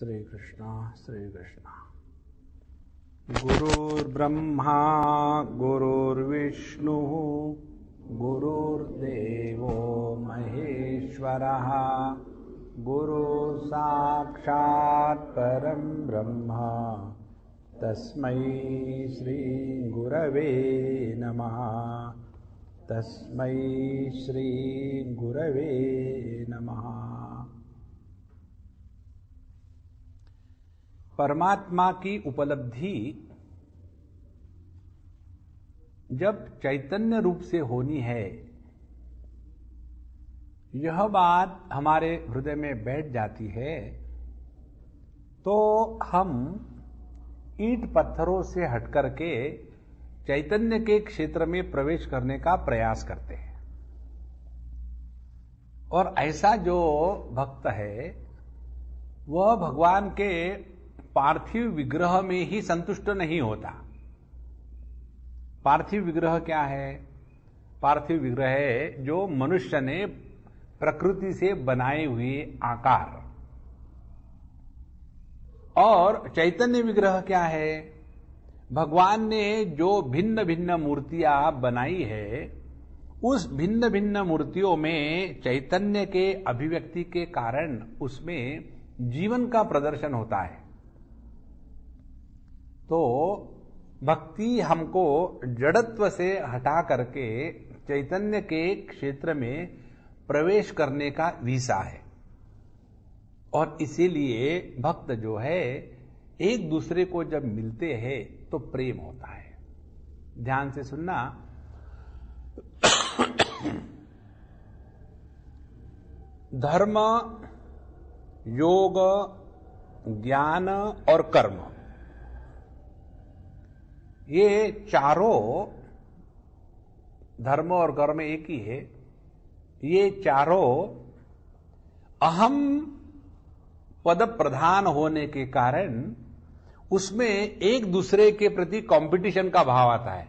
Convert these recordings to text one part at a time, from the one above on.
श्री कृष्ण। गुरुर्ब्रह्मा गुरुर्विष्णु गुरुर्देवो महेश्वरः गुरु साक्षात् परं ब्रह्म तस्मै श्री गुरवे नमः। तस्मै श्री गुरवे नमः। परमात्मा की उपलब्धि जब चैतन्य रूप से होनी है, यह बात हमारे हृदय में बैठ जाती है तो हम ईंट पत्थरों से हटकर के चैतन्य के क्षेत्र में प्रवेश करने का प्रयास करते हैं। और ऐसा जो भक्त है वह भगवान के पार्थिव विग्रह में ही संतुष्ट नहीं होता। पार्थिव विग्रह क्या है? पार्थिव विग्रह है जो मनुष्य ने प्रकृति से बनाए हुए आकार। और चैतन्य विग्रह क्या है? भगवान ने जो भिन्न भिन्न मूर्तियां बनाई है, उस भिन्न भिन्न मूर्तियों में चैतन्य के अभिव्यक्ति के कारण उसमें जीवन का प्रदर्शन होता है। तो भक्ति हमको जड़त्व से हटा करके चैतन्य के क्षेत्र में प्रवेश करने का वीसा है। और इसीलिए भक्त जो है एक दूसरे को जब मिलते हैं तो प्रेम होता है। ध्यान से सुनना। धर्म, योग, ज्ञान और कर्म, ये चारों, धर्म और कर्म एक ही है, ये चारों अहम पद प्रधान होने के कारण उसमें एक दूसरे के प्रति कंपटीशन का भाव आता है।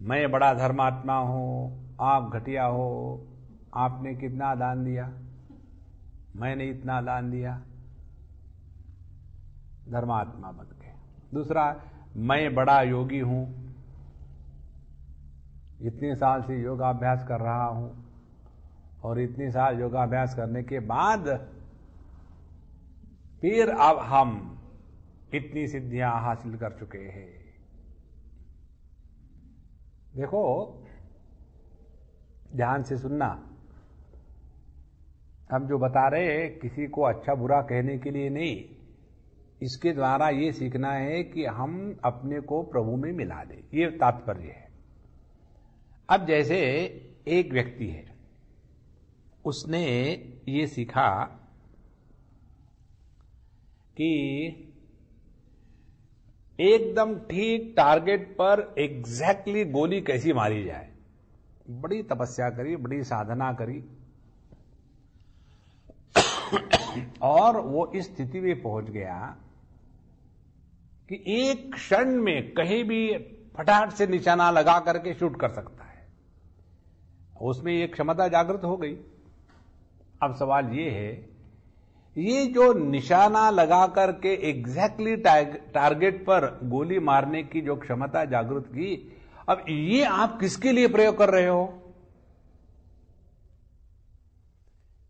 मैं बड़ा धर्मात्मा हूं, आप घटिया हो, आपने कितना दान दिया, मैंने इतना दान दिया, धर्मात्मा बन गए। दूसरा, मैं बड़ा योगी हूं, इतने साल से योगाभ्यास कर रहा हूं और इतने साल योगाभ्यास करने के बाद फिर अब हम इतनी सिद्धियां हासिल कर चुके हैं। देखो, ध्यान से सुनना। हम जो बता रहे हैं किसी को अच्छा बुरा कहने के लिए नहीं, इसके द्वारा ये सीखना है कि हम अपने को प्रभु में मिला दें, ये तात्पर्य है। अब जैसे एक व्यक्ति है, उसने ये सीखा कि एकदम ठीक टारगेट पर एग्जैक्टली गोली कैसी मारी जाए। बड़ी तपस्या करी, बड़ी साधना करी और वो इस स्थिति में पहुंच गया कि एक क्षण में कहीं भी फटाक से निशाना लगा करके शूट कर सकता है। उसमें एक क्षमता जागृत हो गई। अब सवाल ये है, ये जो निशाना लगा करके एग्जैक्टली टारगेट पर गोली मारने की जो क्षमता जागृत की, अब ये आप किसके लिए प्रयोग कर रहे हो?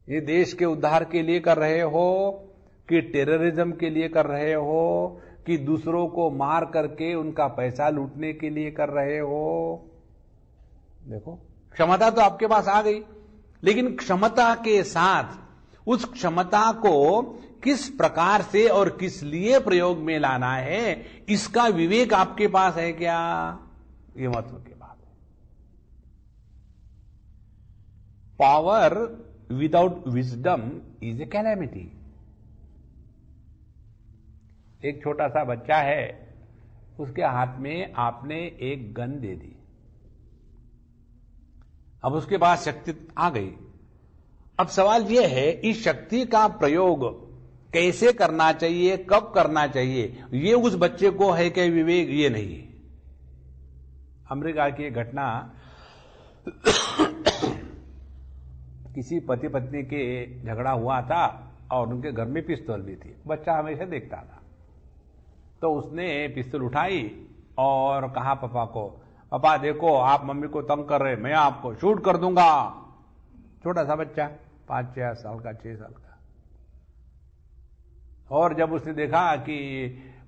ये देश के उद्धार के लिए कर रहे हो कि टेररिज्म के लिए कर रहे हो कि दूसरों को मार करके उनका पैसा लूटने के लिए कर रहे हो? देखो, क्षमता तो आपके पास आ गई, लेकिन क्षमता के साथ उस क्षमता को किस प्रकार से और किस लिए प्रयोग में लाना है, इसका विवेक आपके पास है क्या? ये महत्व की बात है। Power without wisdom is a calamity. एक छोटा सा बच्चा है, उसके हाथ में आपने एक गन दे दी। अब उसके पास शक्ति आ गई। अब सवाल यह है, इस शक्ति का प्रयोग कैसे करना चाहिए, कब करना चाहिए, ये उस बच्चे को है क्या विवेक? ये नहीं है। अमेरिका की एक घटना, किसी पति पत्नी के झगड़ा हुआ था और उनके घर में पिस्तौल भी थी, बच्चा हमेशा देखता था। तो उसने पिस्तौल उठाई और कहा पापा को, पापा देखो आप मम्मी को तंग कर रहे, मैं आपको शूट कर दूंगा। छोटा सा बच्चा 5-6 साल का, 6 साल का। और जब उसने देखा कि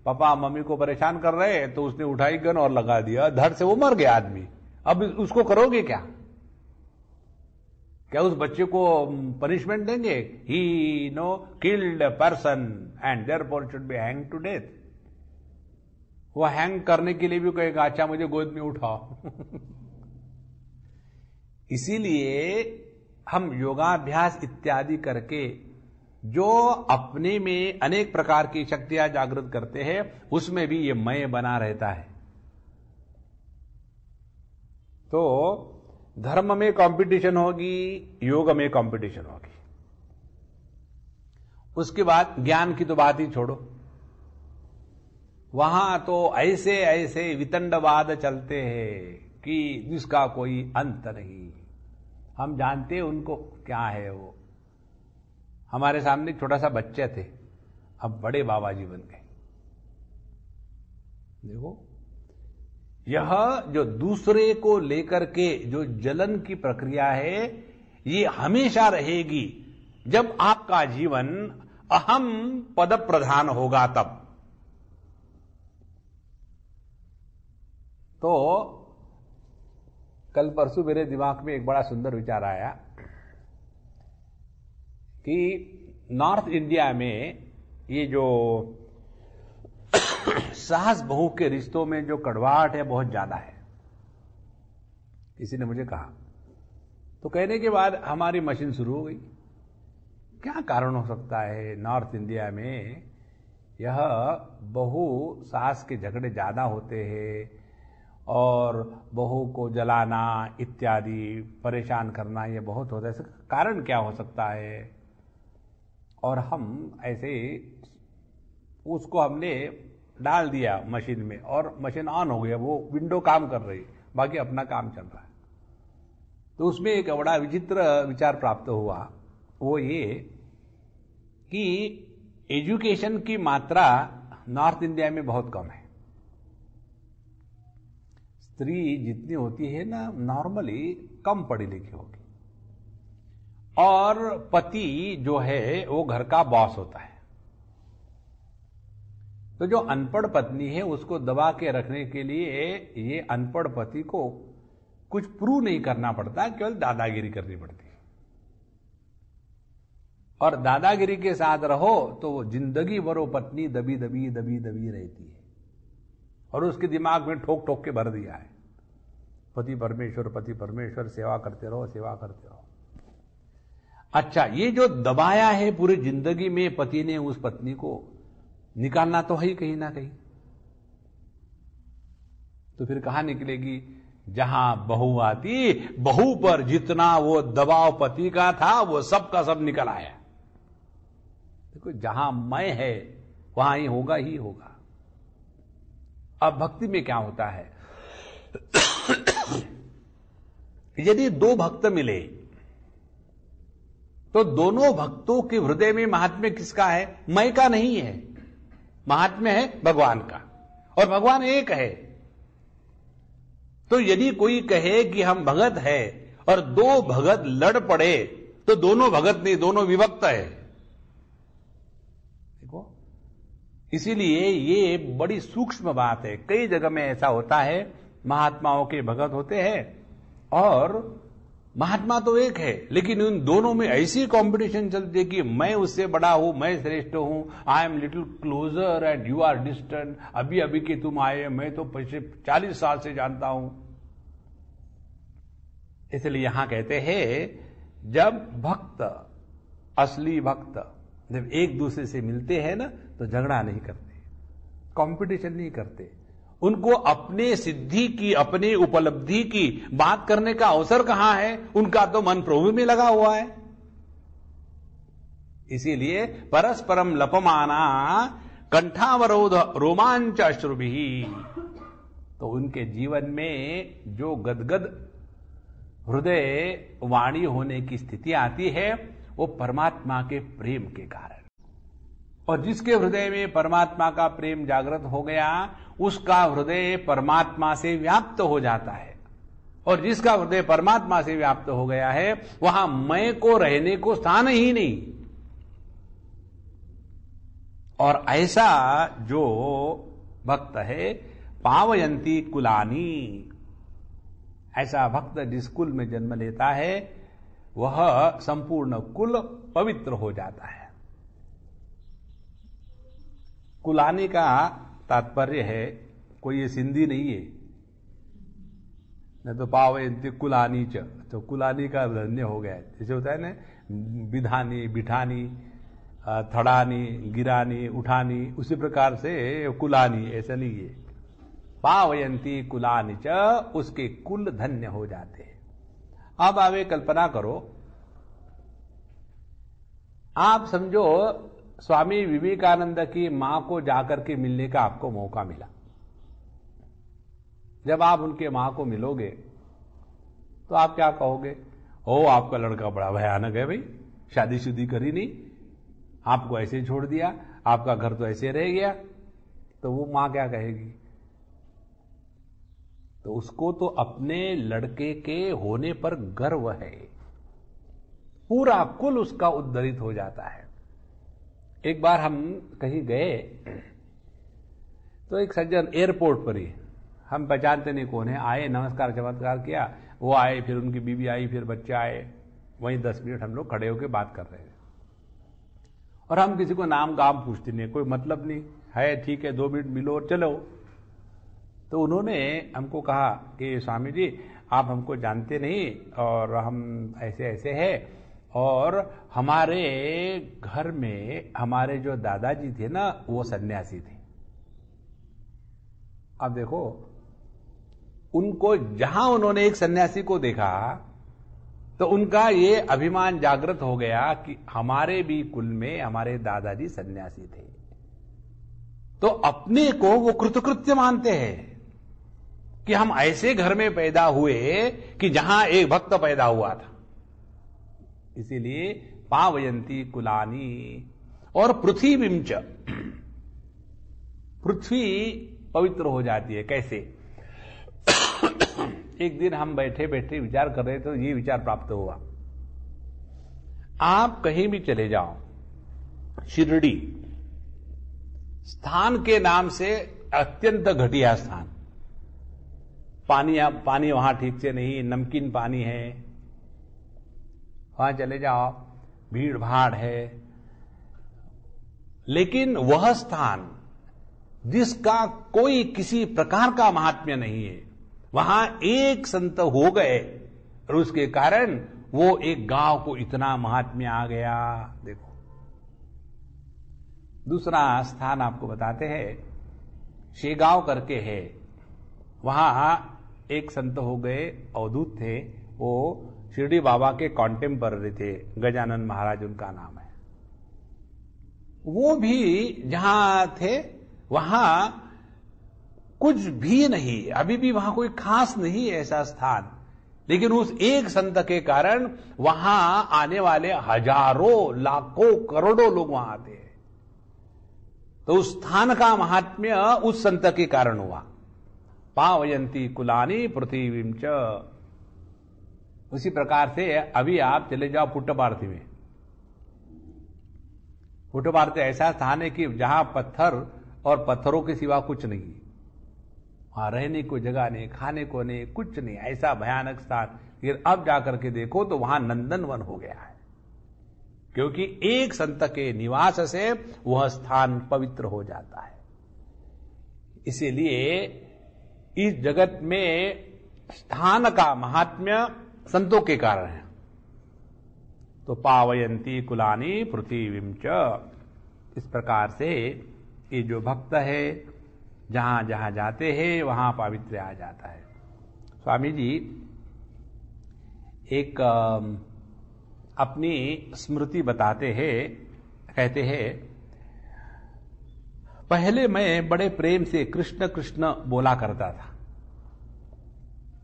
पापा मम्मी को परेशान कर रहे तो उसने उठाई गन और लगा दिया, धड़ से वो मर गया आदमी। अब उसको करोगे क्या? क्या उस बच्चे को पनिशमेंट देंगे? He killed a person and therefore should be hang to death. वो हैंग करने के लिए भी कहेगा अच्छा मुझे गोद में उठाओ। इसीलिए हम योगाभ्यास इत्यादि करके जो अपने में अनेक प्रकार की शक्तियां जागृत करते हैं, उसमें भी ये मैं बना रहता है। तो धर्म में कंपटीशन होगी, योग में कंपटीशन होगी। उसके बाद ज्ञान की तो बात ही छोड़ो, वहां तो ऐसे ऐसे वितंडवाद चलते हैं कि जिसका कोई अंत नहीं। हम जानते हैं उनको क्या है। वो हमारे सामने छोटा सा बच्चे थे, अब बड़े बाबा जी बन गए। देखो, यह जो दूसरे को लेकर के जो जलन की प्रक्रिया है, ये हमेशा रहेगी जब आपका जीवन अहम पद प्रधान होगा तब। तो कल परसों मेरे दिमाग में एक बड़ा सुंदर विचार आया कि नॉर्थ इंडिया में ये जो सास बहू के रिश्तों में जो कड़वाहट है बहुत ज्यादा है, किसी ने मुझे कहा। तो कहने के बाद हमारी मशीन शुरू हो गई, क्या कारण हो सकता है नॉर्थ इंडिया में यह बहू सास के झगड़े ज्यादा होते हैं और बहू को जलाना इत्यादि परेशान करना ये बहुत होता है, इसका कारण क्या हो सकता है? और हम ऐसे उसको हमने डाल दिया मशीन में और मशीन ऑन हो गया, वो विंडो काम कर रही, बाकी अपना काम चल रहा है। तो उसमें एक बड़ा विचित्र विचार प्राप्त हुआ, वो ये कि एजुकेशन की मात्रा नॉर्थ इंडिया में बहुत कम है। स्त्री जितनी होती है ना नॉर्मली कम पढ़ी लिखी होगी, और पति जो है वो घर का बॉस होता है। तो जो अनपढ़ पत्नी है उसको दबा के रखने के लिए ये अनपढ़ पति को कुछ प्रूव नहीं करना पड़ता, केवल दादागिरी करनी पड़ती है। और दादागिरी के साथ रहो तो वो जिंदगी भर वो पत्नी दबी दबी दबी दबी रहती है, और उसके दिमाग में ठोक ठोक के भर दिया है पति परमेश्वर, सेवा करते रहो, सेवा करते रहो। अच्छा, ये जो दबाया है पूरी जिंदगी में पति ने उस पत्नी को, निकालना तो है ही कहीं ना कहीं। तो फिर कहां निकलेगी? जहां बहू आती, बहू पर जितना वो दबाव पति का था वो सब का सब निकल आया। देखो, जहां मैं है वहां ही होगा। अब भक्ति में क्या होता है? यदि दो भक्त मिले तो दोनों भक्तों के हृदय में महात्म्य किसका है? मैं का नहीं है, महात्म्य है भगवान का, और भगवान एक है। तो यदि कोई कहे कि हम भगत है और दो भगत लड़ पड़े तो दोनों भगत नहीं, दोनों विभक्त है। देखो, इसीलिए ये बड़ी सूक्ष्म बात है। कई जगह में ऐसा होता है, महात्माओं के भगत होते हैं और महात्मा तो एक है, लेकिन उन दोनों में ऐसी कंपटीशन चलती है कि मैं उससे बड़ा हूं, मैं श्रेष्ठ हूं, I am little closer and you are distant, अभी अभी के तुम आए, मैं तो 40 साल से जानता हूं। इसलिए यहां कहते हैं जब भक्त, असली भक्त जब एक दूसरे से मिलते हैं ना तो झगड़ा नहीं करते, कंपटीशन नहीं करते, उनको अपने सिद्धि की, अपनी उपलब्धि की बात करने का अवसर कहां है? उनका तो मन प्रभु में लगा हुआ है। इसीलिए परस्परम लपमाना कंठावरोध रोमांच अश्रुभिः, तो उनके जीवन में जो गदगद हृदय वाणी होने की स्थिति आती है वो परमात्मा के प्रेम के कारण। और जिसके हृदय में परमात्मा का प्रेम जागृत हो गया, उसका हृदय परमात्मा से व्याप्त हो जाता है। और जिसका हृदय परमात्मा से व्याप्त हो गया है, वहां मैं को रहने को स्थान ही नहीं। और ऐसा जो भक्त है, पावयंती कुलानी, ऐसा भक्त जिस कुल में जन्म लेता है, वह संपूर्ण कुल पवित्र हो जाता है। कुलानी का तात्पर्य है, कोई ये सिंधी नहीं है, नहीं तो पावयंती कुलानी च, तो कुलानी का धन्य हो गया। जैसे होता है ना, विधानी, बिठानी, थड़ानी, गिरानी, उठानी, उसी प्रकार से कुलानी, ऐसा नहीं है। पावयंती कुलानी च, उसके कुल धन्य हो जाते हैं। अब आप कल्पना करो, आप समझो स्वामी विवेकानंद की मां को जाकर के मिलने का आपको मौका मिला। जब आप उनके मां को मिलोगे तो आप क्या कहोगे? ओ, आपका लड़का बड़ा भयानक है भाई, शादीशुदी करी नहीं, आपको ऐसे ही छोड़ दिया, आपका घर तो ऐसे रह गया। तो वो मां क्या कहेगी? तो उसको तो अपने लड़के के होने पर गर्व है, पूरा कुल उसका उद्धरित हो जाता है। एक बार हम कहीं गए तो एक सज्जन एयरपोर्ट पर ही, हम पहचानते नहीं कौन है, आए, नमस्कार चमत्कार किया, वो आए, फिर उनकी बीवी आई, फिर बच्चे आए, वहीं 10 मिनट हम लोग खड़े होकर बात कर रहे थे। और हम किसी को नाम गाम पूछते नहीं, कोई मतलब नहीं है, ठीक है 2 मिनट मिलो और चलो। तो उन्होंने हमको कहा कि स्वामी जी, आप हमको जानते नहीं और हम ऐसे ऐसे हैं, और हमारे घर में हमारे जो दादाजी थे ना, वो सन्यासी थे। अब देखो, उनको जहां उन्होंने एक सन्यासी को देखा तो उनका ये अभिमान जागृत हो गया कि हमारे भी कुल में हमारे दादाजी सन्यासी थे। तो अपने को वो कृतकृत्य मानते हैं कि हम ऐसे घर में पैदा हुए कि जहां एक भक्त पैदा हुआ था। इसीलिए पावयंती कुलानी। और पृथ्वींच, पृथ्वी पवित्र हो जाती है। कैसे? एक दिन हम बैठे बैठे विचार कर रहे थे, तो ये विचार प्राप्त हुआ। आप कहीं भी चले जाओ, शिरडी स्थान के नाम से अत्यंत घटिया स्थान, पानी वहां ठीक से नहीं, नमकीन पानी है, वहां चले जाओ भीड़ भाड़ है। लेकिन वह स्थान जिसका कोई किसी प्रकार का महात्म्य नहीं है, वहां एक संत हो गए और उसके कारण वो एक गांव को इतना महात्म्य आ गया। देखो, दूसरा स्थान आपको बताते हैं, शेगांव करके है, वहां एक संत हो गए, अवधूत थे, वो शिरडी बाबा के कॉन्टेम्पररी थे, गजानन महाराज उनका नाम है। वो भी जहां थे वहां कुछ भी नहीं, अभी भी वहां कोई खास नहीं ऐसा स्थान, लेकिन उस एक संत के कारण वहां आने वाले हजारों लाखों करोड़ों लोग वहां आते हैं। तो उस स्थान का महात्म्य उस संत के कारण हुआ। पावयंती कुलानी पृथ्वींच। उसी प्रकार से अभी आप चले जाओ पुट्टपार्थी में। पुट्टपार्थी ऐसा स्थान है कि जहां पत्थर और पत्थरों के सिवा कुछ नहीं, वहां रहने को जगह नहीं, खाने को नहीं, कुछ नहीं, ऐसा भयानक स्थान। फिर अब जाकर के देखो तो वहां नंदनवन हो गया है, क्योंकि एक संत के निवास से वह स्थान पवित्र हो जाता है। इसीलिए इस जगत में स्थान का महात्म्य संतों के कारण है। तो पावयंती कुलानी पृथ्वींच। इस प्रकार से ये जो भक्त है, जहां जहां जाते हैं वहां पावित्र्य आ जाता है। स्वामी जी एक अपनी स्मृति बताते हैं, कहते हैं, पहले मैं बड़े प्रेम से कृष्ण कृष्ण बोला करता था।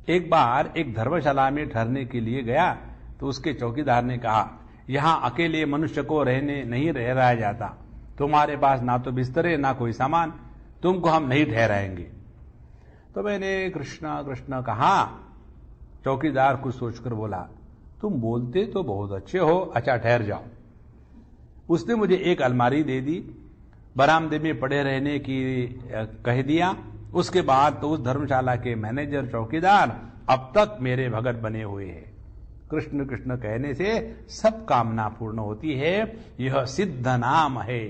एक बार एक धर्मशाला में ठहरने के लिए गया तो उसके चौकीदार ने कहा, यहां अकेले मनुष्य को रहने नहीं रह जाता, तुम्हारे पास ना तो बिस्तर है ना कोई सामान, तुमको हम नहीं ठहराएंगे। तो मैंने कृष्णा कृष्णा कहा। चौकीदार कुछ सोचकर बोला, तुम बोलते तो बहुत अच्छे हो, अच्छा ठहर जाओ। उसने मुझे एक अलमारी दे दी, बरामदे में पड़े रहने की कह दिया। उसके बाद तो उस धर्मशाला के मैनेजर चौकीदार अब तक मेरे भगत बने हुए हैं। कृष्ण कृष्ण कहने से सब कामना पूर्ण होती है, यह सिद्ध नाम है।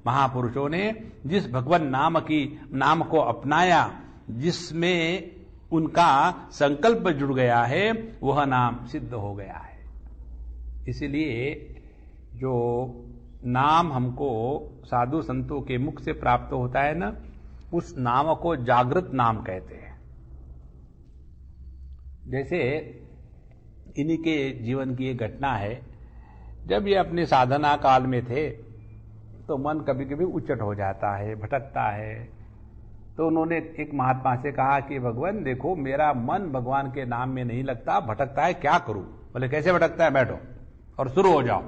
महापुरुषों ने जिस भगवान नाम को अपनाया, जिसमें उनका संकल्प जुड़ गया है, वह नाम सिद्ध हो गया है। इसलिए जो नाम हमको साधु संतों के मुख से प्राप्त होता है ना, उस नाम को जागृत नाम कहते हैं। जैसे इन्हीं के जीवन की एक घटना है। जब ये अपने साधना काल में थे तो मन कभी कभी उच्चट हो जाता है, भटकता है। तो उन्होंने एक महात्मा से कहा कि भगवान देखो, मेरा मन भगवान के नाम में नहीं लगता, भटकता है, क्या करूं? बोले कैसे भटकता है? बैठो और शुरू हो जाओ,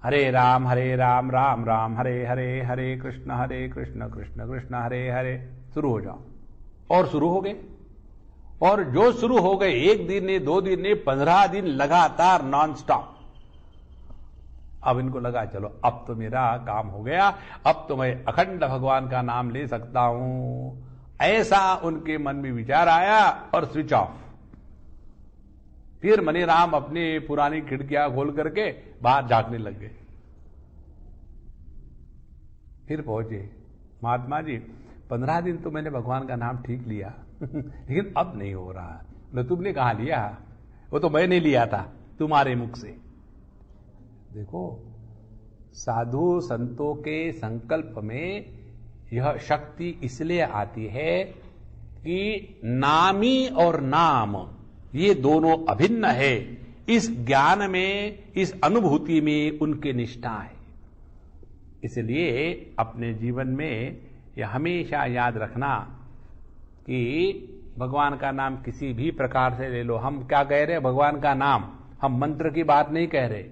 हरे राम राम राम हरे हरे, हरे कृष्ण कृष्ण कृष्ण हरे हरे। शुरू हो जाओ। और शुरू हो गए। और जो शुरू हो गए, 1 दिन ने, 2 दिन ने, 15 दिन लगातार नॉन स्टॉप। अब इनको लगा चलो अब तो मेरा काम हो गया, अब तो मैं अखंड भगवान का नाम ले सकता हूं। ऐसा उनके मन में विचार आया और स्विच ऑफ। फिर मनी राम अपनी पुरानी खिड़कियां खोल करके बाहर झांकने लग गए। फिर पहुंचे, महात्मा जी 15 दिन तो मैंने भगवान का नाम ठीक लिया लेकिन अब नहीं हो रहा। बोले तुमने कहां लिया? वो तो मैंने लिया था तुम्हारे मुख से। देखो, साधु संतों के संकल्प में यह शक्ति इसलिए आती है कि नामी और नाम ये दोनों अभिन्न है। इस ज्ञान में, इस अनुभूति में उनकी निष्ठा है। इसलिए अपने जीवन में यह हमेशा याद रखना कि भगवान का नाम किसी भी प्रकार से ले लो। हम क्या कह रहे हैं? भगवान का नाम। हम मंत्र की बात नहीं कह रहे।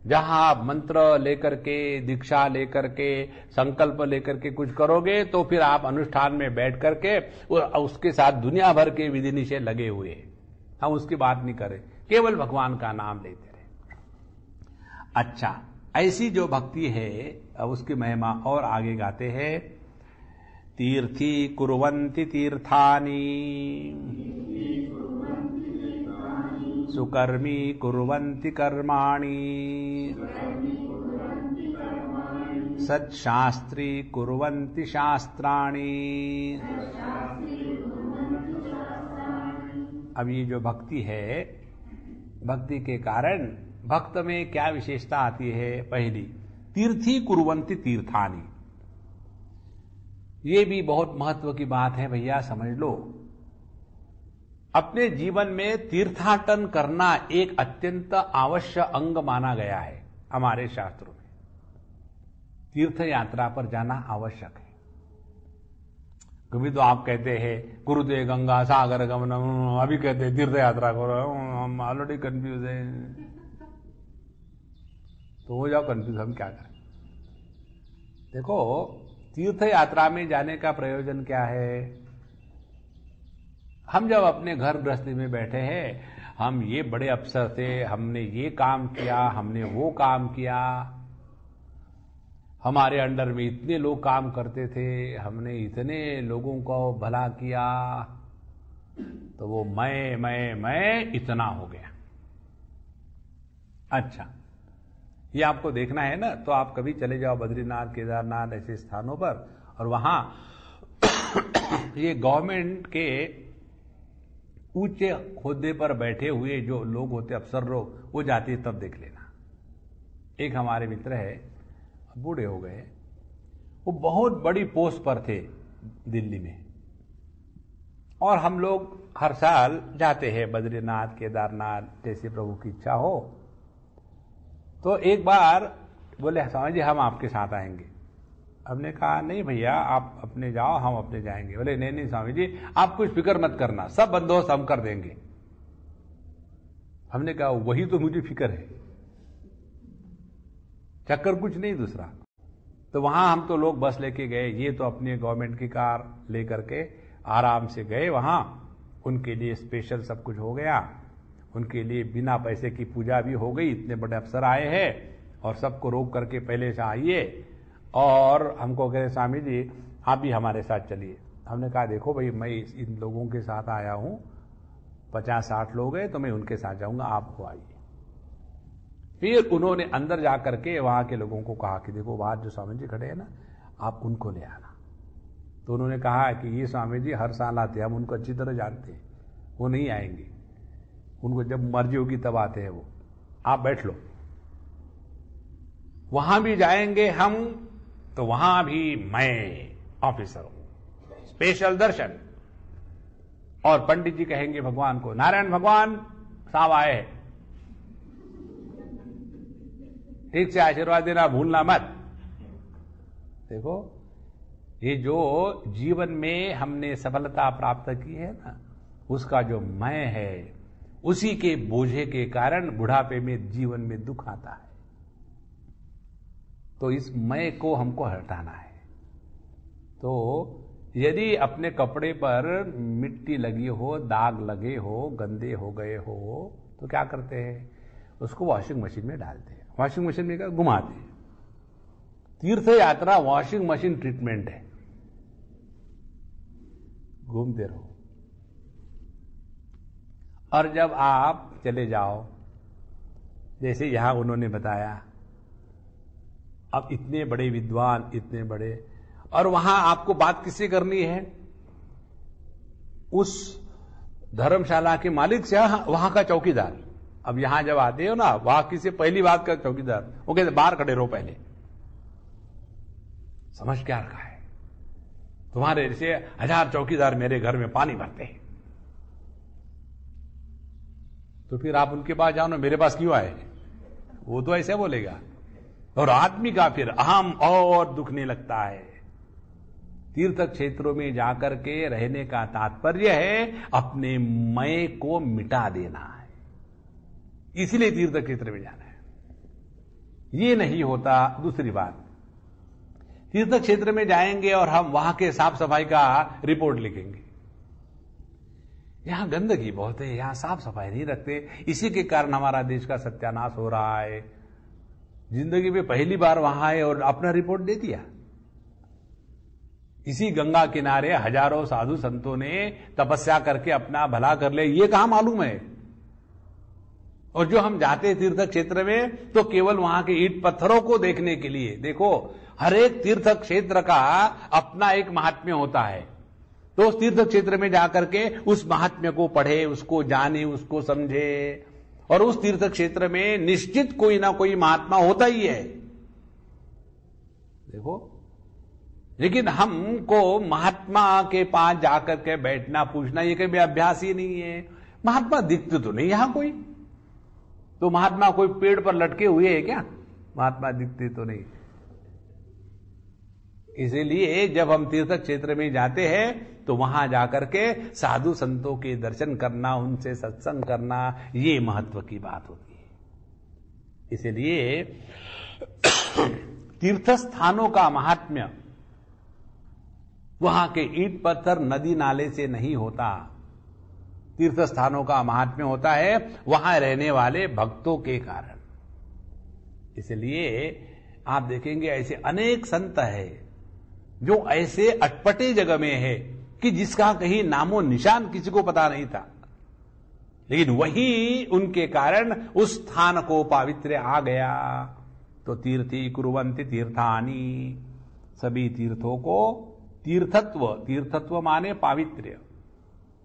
जहां आप मंत्र लेकर के, दीक्षा लेकर के, संकल्प लेकर के कुछ करोगे तो फिर आप अनुष्ठान में बैठ करके उसके साथ दुनिया भर के विधि निषेध लगे हुए। हम उसकी बात नहीं करें, केवल भगवान का नाम लेते रहे। अच्छा, ऐसी जो भक्ति है, अब उसकी महिमा और आगे गाते हैं। तीर्थी कुर्वन्ति तीर्थानि, सुकर्मी कुर्वन्ति कर्माणि, सत्शास्त्री कुर्वन्ति शास्त्राणि। अब ये जो भक्ति है, भक्ति के कारण भक्त में क्या विशेषता आती है? पहली, तीर्थी कुर्वन्ति तीर्थानि। ये भी बहुत महत्व की बात है भैया, समझ लो। अपने जीवन में तीर्थाटन करना एक अत्यंत आवश्यक अंग माना गया है हमारे शास्त्रों में। तीर्थ यात्रा पर जाना आवश्यक है। कभी तो आप कहते हैं गुरुदेव गंगा सागर गमनम, अभी कहते हैं तीर्थ यात्रा करो। हम ऑलरेडी कंफ्यूज हैं, तो हो जाओ कंफ्यूज, हम क्या करें? देखो, तीर्थ यात्रा में जाने का प्रयोजन क्या है? हम जब अपने घर गृहस्थी में बैठे हैं, हम ये बड़े अफसर थे, हमने ये काम किया, हमने वो काम किया, हमारे अंडर में इतने लोग काम करते थे, हमने इतने लोगों को भला किया, तो वो मैं इतना हो गया। अच्छा, ये आपको देखना है ना, तो आप कभी चले जाओ बद्रीनाथ, केदारनाथ, ऐसे स्थानों पर, और वहां ये गवर्नमेंट के ऊंचे ओहदे पर बैठे हुए जो लोग होते, अफसर लोग, वो जाते, तब देख लेना। एक हमारे मित्र है, बूढ़े हो गए, वो बहुत बड़ी पोस्ट पर थे दिल्ली में, और हम लोग हर साल जाते हैं बद्रीनाथ, केदारनाथ, जैसे प्रभु की इच्छा हो। तो एक बार बोले स्वामी जी हम आपके साथ आएंगे। हमने कहा नहीं भैया, आप अपने जाओ, हम अपने जाएंगे। बोले नहीं स्वामी जी, आप कुछ फिक्र मत करना, सब बंदोबस्त हम कर देंगे। हमने कहा वही तो मुझे फिक्र है, चक्कर कुछ नहीं दूसरा। तो वहां हम तो लोग बस लेके गए, ये तो अपनी गवर्नमेंट की कार लेकर के आराम से गए वहां। उनके लिए स्पेशल सब कुछ हो गया, उनके लिए बिना पैसे की पूजा भी हो गई। इतने बड़े अफसर आए हैं और सबको रोक करके पहले से आइए, और हमको कहे स्वामी जी आप भी हमारे साथ चलिए। हमने कहा देखो भाई, मैं इन लोगों के साथ आया हूं, 50-60 लोग हैं, तो मैं उनके साथ जाऊंगा, आप हो आइए। फिर उन्होंने अंदर जाकर के वहां के लोगों को कहा कि देखो बाहर जो स्वामी जी खड़े हैं ना, आप उनको ले आना। तो उन्होंने कहा कि ये स्वामी जी हर साल आते हैं, हम उनको अच्छी तरह जानते हैं, वो नहीं आएंगे, उनको जब मर्जी होगी तब आते हैं वो, आप बैठ लो। वहां भी जाएंगे हम, तो वहां भी मैं ऑफिसर हूं, स्पेशल दर्शन। और पंडित जी कहेंगे भगवान को, नारायण भगवान साहब आए हैं, ठीक से आशीर्वाद देना भूलना मत। देखो, ये जो जीवन में हमने सफलता प्राप्त की है ना, उसका जो मैं है, उसी के बोझे के कारण बुढ़ापे में जीवन में दुख आता है। तो इस मैं को हमको हटाना है। तो यदि अपने कपड़े पर मिट्टी लगी हो, दाग लगे हो, गंदे हो गए हो, तो क्या करते हैं, उसको वॉशिंग मशीन में डालते हैं, वॉशिंग मशीन में घुमाते हैं। तीर्थ यात्रा वॉशिंग मशीन ट्रीटमेंट है, घूमते रहो। और जब आप चले जाओ, जैसे यहां उन्होंने बताया, अब इतने बड़े विद्वान, इतने बड़े, और वहां आपको बात किससे करनी है, उस धर्मशाला के मालिक से, वहां का चौकीदार। अब यहां जब आते हो ना, वहां किसी पहली बात का चौकीदार, वो कहते बाहर खड़े रहो पहले, समझ क्या रखा है, तुम्हारे जैसे 1000 चौकीदार मेरे घर में पानी भरते हैं, तो फिर आप उनके पास जाओ ना, मेरे पास क्यों आए, वो तो ऐसे बोलेगा। और आदमी का फिर अहम और दुखने लगता है। तीर्थ क्षेत्रों में जाकर के रहने का तात्पर्य है अपने मैं को मिटा देना है, इसलिए तीर्थ क्षेत्र में जाना है। ये नहीं होता। दूसरी बात, तीर्थ क्षेत्र में जाएंगे और हम वहां के साफ सफाई का रिपोर्ट लिखेंगे, यहां गंदगी बहुत है, यहां साफ सफाई नहीं रखते, इसी के कारण हमारा देश का सत्यानाश हो रहा है। जिंदगी में पहली बार वहां आए और अपना रिपोर्ट दे दिया। इसी गंगा किनारे हजारों साधु संतों ने तपस्या करके अपना भला कर ले, ये कहां मालूम है। और जो हम जाते हैं तीर्थ क्षेत्र में, तो केवल वहां के ईंट पत्थरों को देखने के लिए। देखो, हर एक तीर्थ क्षेत्र का अपना एक महात्म्य होता है, तो उस तीर्थ क्षेत्र में जाकर के उस महात्म्य को पढ़े, उसको जाने, उसको समझे। और उस तीर्थ क्षेत्र में निश्चित कोई ना कोई महात्मा होता ही है, देखो। लेकिन हमको महात्मा के पास जाकर के बैठना, पूछना, ये कभी अभ्यास ही नहीं है। महात्मा दिखते तो नहीं यहां कोई, तो महात्मा कोई पेड़ पर लटके हुए है क्या, महात्मा दिखते तो नहीं। इसीलिए जब हम तीर्थ क्षेत्र में जाते हैं, तो वहां जाकर के साधु संतों के दर्शन करना, उनसे सत्संग करना, ये महत्व की बात होती है। इसलिए तीर्थ स्थानों का महात्म्य वहां के ईंट पत्थर, नदी नाले से नहीं होता। तीर्थ स्थानों का महात्म्य होता है वहां रहने वाले भक्तों के कारण। इसलिए आप देखेंगे ऐसे अनेक संत है जो ऐसे अटपटे जगह में है कि जिसका कहीं नामो निशान किसी को पता नहीं था, लेकिन वही उनके कारण उस स्थान को पावित्र्य आ गया। तो तीर्थी कुर्वन्ति तीर्थानि, सभी तीर्थों को तीर्थत्व, तीर्थत्व माने पावित्र्य,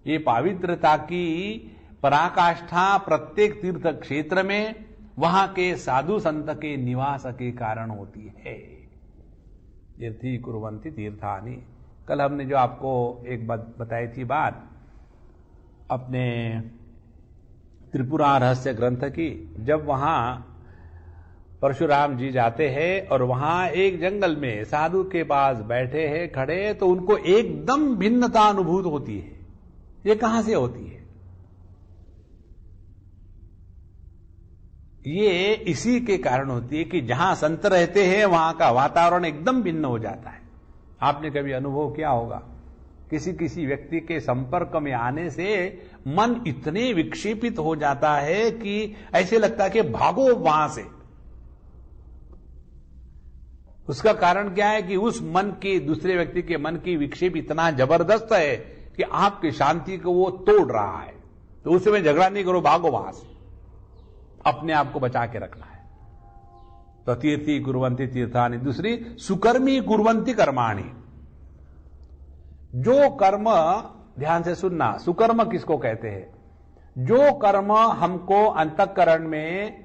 ये पावित्रता की पराकाष्ठा प्रत्येक तीर्थ क्षेत्र में वहां के साधु संत के निवास के कारण होती है। तीर्थी कुर्वन्ति तीर्थानि। कल हमने जो आपको एक बात बताई थी, बात अपने त्रिपुरा रहस्य ग्रंथ की, जब वहां परशुराम जी जाते हैं और वहां एक जंगल में साधु के पास बैठे हैं, खड़े हैं, तो उनको एकदम भिन्नता अनुभूत होती है। ये कहां से होती है? ये इसी के कारण होती है कि जहां संत रहते हैं वहां का वातावरण एकदम भिन्न हो जाता है। आपने कभी अनुभव किया होगा, किसी किसी व्यक्ति के संपर्क में आने से मन इतने विक्षेपित हो जाता है कि ऐसे लगता है कि भागो वहां से। उसका कारण क्या है कि उस मन के, दूसरे व्यक्ति के मन की विक्षेप इतना जबरदस्त है कि आपकी शांति को वो तोड़ रहा है। तो उस समय झगड़ा नहीं करो, भागो वहां से, अपने आप को बचा के रखना है। तो तीर्थी कुर्वन्ति तीर्थानि, दूसरी सुकर्मी कुर्वन्ति कर्माणि। जो कर्म, ध्यान से सुनना, सुकर्म किसको कहते हैं? जो कर्म हमको अंतःकरण में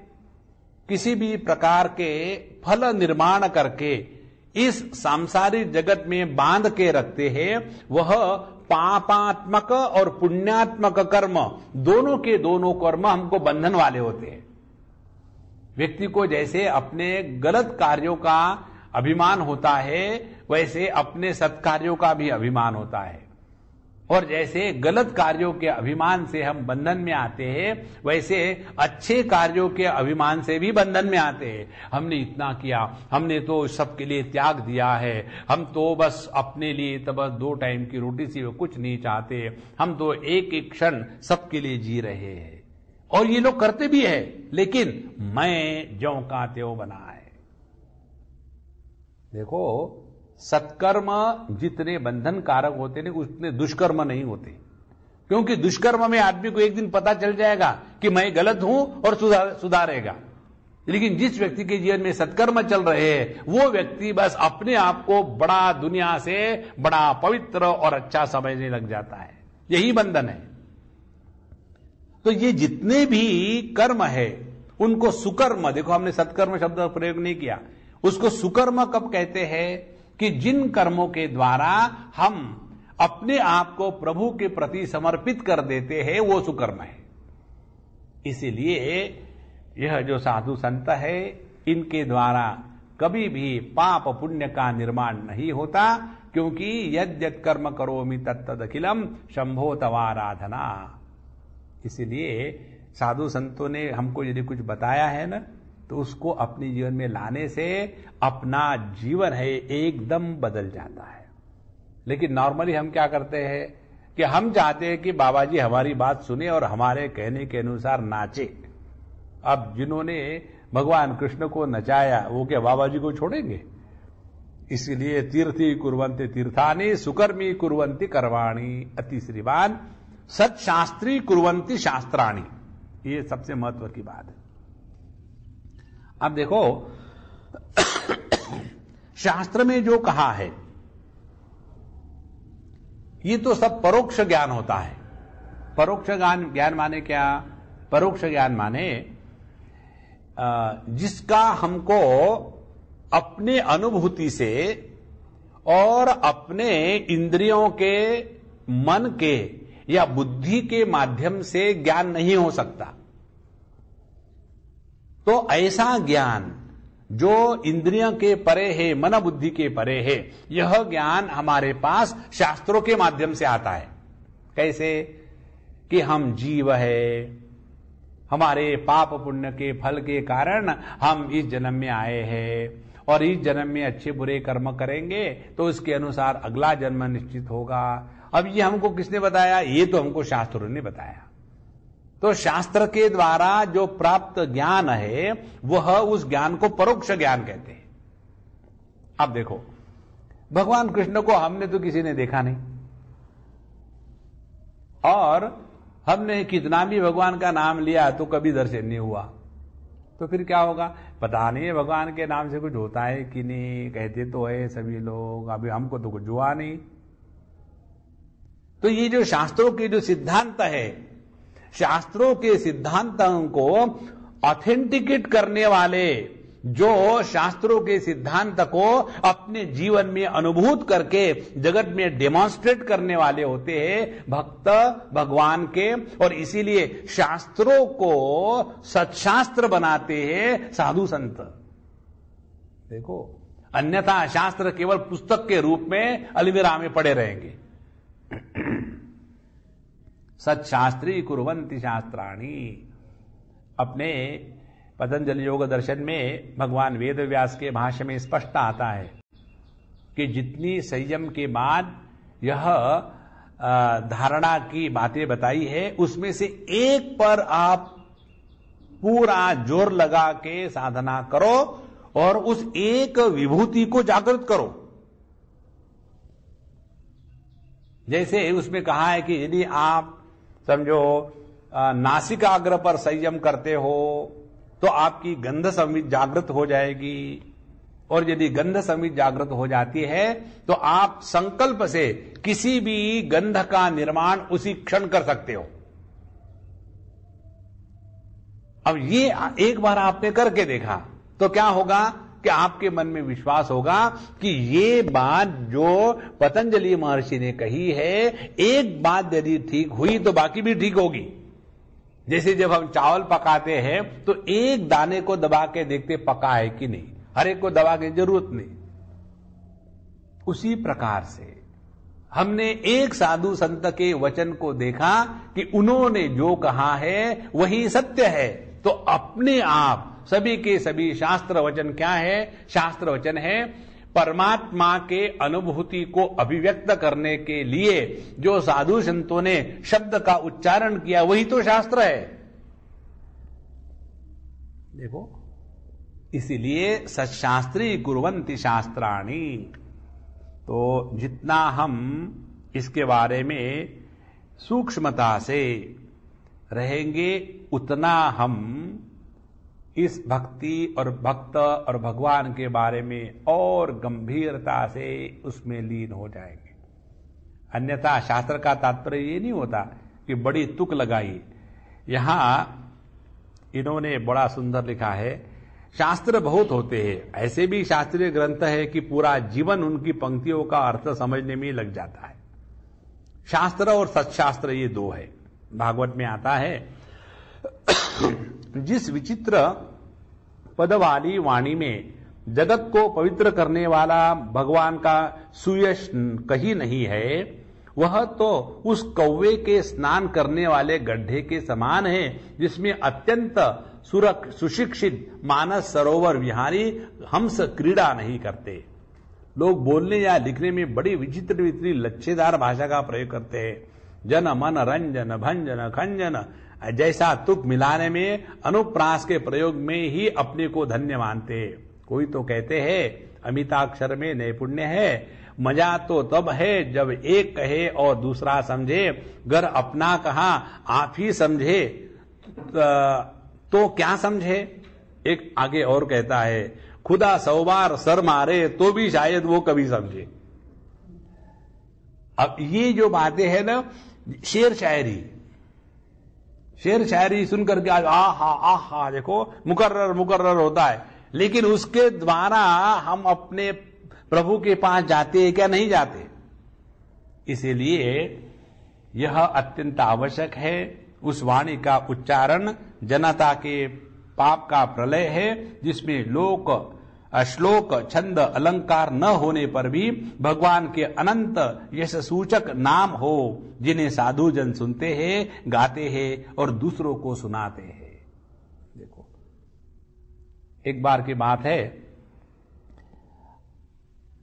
किसी भी प्रकार के फल निर्माण करके इस सांसारिक जगत में बांध के रखते हैं, वह पापात्मक और पुण्यात्मक कर्म, दोनों के दोनों कर्म हमको बंधन वाले होते हैं। व्यक्ति को जैसे अपने गलत कार्यों का अभिमान होता है, वैसे अपने सत्कार्यों का भी अभिमान होता है। और जैसे गलत कार्यों के अभिमान से हम बंधन में आते हैं, वैसे अच्छे कार्यों के अभिमान से भी बंधन में आते हैं। हमने इतना किया, हमने तो सबके लिए त्याग दिया है, हम तो बस अपने लिए तो बस 2 टाइम की रोटी से कुछ नहीं चाहते, हम तो एक एक क्षण सबके लिए जी रहे हैं। और ये लोग करते भी है, लेकिन मैं ज्यों का त्यों बना है। देखो, सत्कर्म जितने बंधन कारक होते हैं उतने दुष्कर्म नहीं होते, क्योंकि दुष्कर्म में आदमी को एक दिन पता चल जाएगा कि मैं गलत हूं और सुधारेगा। लेकिन जिस व्यक्ति के जीवन में सत्कर्म चल रहे हैं, वो व्यक्ति बस अपने आप को बड़ा, दुनिया से बड़ा पवित्र और अच्छा समझने लग जाता है। यही बंधन है। तो ये जितने भी कर्म है उनको सुकर्म, देखो हमने सत्कर्म शब्द प्रयोग नहीं किया, उसको सुकर्म कब कहते हैं? कि जिन कर्मों के द्वारा हम अपने आप को प्रभु के प्रति समर्पित कर देते हैं, वो सुकर्म है। इसीलिए यह जो साधु संत है, इनके द्वारा कभी भी पाप पुण्य का निर्माण नहीं होता, क्योंकि यद्यत् कर्म करोमि तत्तदखिलम शंभो तवाराधना। इसीलिए साधु संतों ने हमको यदि कुछ बताया है ना, तो उसको अपने जीवन में लाने से अपना जीवन है एकदम बदल जाता है। लेकिन नॉर्मली हम क्या करते हैं कि हम चाहते हैं कि बाबा जी हमारी बात सुने और हमारे कहने के अनुसार नाचे। अब जिन्होंने भगवान कृष्ण को नचाया, वो क्या बाबा जी को छोड़ेंगे? इसलिए तीर्थी कुर्वन्ति तीर्थानि, सुकर्मी कुर्वन्ति कर्माणि, अतिश्रीवान सत्शास्त्री कुर्वन्ति शास्त्राणि। ये सबसे महत्व की बात है। अब देखो, शास्त्र में जो कहा है ये तो सब परोक्ष ज्ञान होता है। परोक्ष ज्ञान माने क्या? परोक्ष ज्ञान माने जिसका हमको अपने अनुभूति से और अपने इंद्रियों के, मन के या बुद्धि के माध्यम से ज्ञान नहीं हो सकता। तो ऐसा ज्ञान जो इंद्रियों के परे है, मन बुद्धि के परे है, यह ज्ञान हमारे पास शास्त्रों के माध्यम से आता है। कैसे? कि हम जीव है, हमारे पाप पुण्य के फल के कारण हम इस जन्म में आए हैं, और इस जन्म में अच्छे बुरे कर्म करेंगे तो उसके अनुसार अगला जन्म निश्चित होगा। अब ये हमको किसने बताया? ये तो हमको शास्त्रों ने बताया। तो शास्त्र के द्वारा जो प्राप्त ज्ञान है, वह उस ज्ञान को परोक्ष ज्ञान कहते हैं। अब देखो, भगवान कृष्ण को हमने तो किसी ने देखा नहीं, और हमने कितना भी भगवान का नाम लिया तो कभी दर्शन नहीं हुआ। तो फिर क्या होगा? पता नहीं भगवान के नाम से कुछ होता है कि नहीं, कहते तो है सभी लोग, अभी हमको तो कुछ हुआ नहीं। तो ये जो शास्त्रों के जो सिद्धांत है, शास्त्रों के सिद्धांतों को ऑथेंटिकेट करने वाले, जो शास्त्रों के सिद्धांत को अपने जीवन में अनुभूत करके जगत में डेमोन्स्ट्रेट करने वाले होते हैं भक्त भगवान के। और इसीलिए शास्त्रों को सत्शास्त्र बनाते हैं साधु संत। देखो, अन्यथा शास्त्र केवल पुस्तक के रूप में अलमीरा में पड़े रहेंगे। सत्शास्त्री कुर्वन्ति शास्त्राणि। अपने पतंजलि योग दर्शन में भगवान वेद व्यास के भाष्य में स्पष्ट आता है कि जितनी संयम के बाद यह धारणा की बातें बताई है, उसमें से एक पर आप पूरा जोर लगा के साधना करो और उस एक विभूति को जागृत करो। जैसे उसमें कहा है कि यदि आप समझो नासिकाग्र पर संयम करते हो तो आपकी गंध संवित जागृत हो जाएगी, और यदि गंध संवित जागृत हो जाती है तो आप संकल्प से किसी भी गंध का निर्माण उसी क्षण कर सकते हो। अब ये एक बार आपने करके देखा तो क्या होगा कि आपके मन में विश्वास होगा कि ये बात जो पतंजलि महर्षि ने कही है, एक बात यदि ठीक हुई तो बाकी भी ठीक होगी। जैसे जब हम चावल पकाते हैं तो एक दाने को दबा के देखते पका है कि नहीं, हर एक को दबा के जरूरत नहीं। उसी प्रकार से हमने एक साधु संत के वचन को देखा कि उन्होंने जो कहा है वही सत्य है, तो अपने आप सभी के सभी शास्त्र वचन क्या है? शास्त्र वचन है परमात्मा के अनुभूति को अभिव्यक्त करने के लिए जो साधु संतों ने शब्द का उच्चारण किया वही तो शास्त्र है। देखो, इसीलिए सशास्त्री कुर्वन्ति शास्त्राणि। तो जितना हम इसके बारे में सूक्ष्मता से रहेंगे उतना हम इस भक्ति और भक्त और भगवान के बारे में और गंभीरता से उसमें लीन हो जाएंगे। अन्यथा शास्त्र का तात्पर्य ये नहीं होता कि बड़ी तुक लगाई। यहां इन्होंने बड़ा सुंदर लिखा है, शास्त्र बहुत होते हैं, ऐसे भी शास्त्रीय ग्रंथ है कि पूरा जीवन उनकी पंक्तियों का अर्थ समझने में लग जाता है। शास्त्र और सत्शास्त्र ये दो है। भागवत में आता है जिस विचित्र पद वाली वाणी में जगत को पवित्र करने वाला भगवान का सुयश कहीं नहीं है, वह तो उस कौवे के स्नान करने वाले गड्ढे के समान है जिसमें अत्यंत सुशिक्षित मानस सरोवर विहारी हंस क्रीड़ा नहीं करते। लोग बोलने या लिखने में बड़ी विचित्र विचित्र लच्छेदार भाषा का प्रयोग करते हैं। जन मन रंजन भंजन खंजन जैसा तुक मिलाने में अनुप्रास के प्रयोग में ही अपने को धन्य मानते। कोई तो कहते हैं अमिताक्षर में नैपुण्य है, मजा तो तब है जब एक कहे और दूसरा समझे, घर अपना कहा आप ही समझे तो क्या समझे। एक आगे और कहता है खुदा 100 बार सर मारे तो भी शायद वो कभी समझे। अब ये जो बातें हैं ना, शेर शायरी सुनकर के आहा देखो मुकर्रर होता है, लेकिन उसके द्वारा हम अपने प्रभु के पास जाते हैं क्या? नहीं जाते। इसीलिए यह अत्यंत आवश्यक है। उस वाणी का उच्चारण जनता के पाप का प्रलय है, जिसमें श्लोक छंद अलंकार न होने पर भी भगवान के अनंत यश सूचक नाम हो, जिन्हें साधु जन सुनते हैं, गाते हैं और दूसरों को सुनाते हैं। देखो, एक बार की बात है,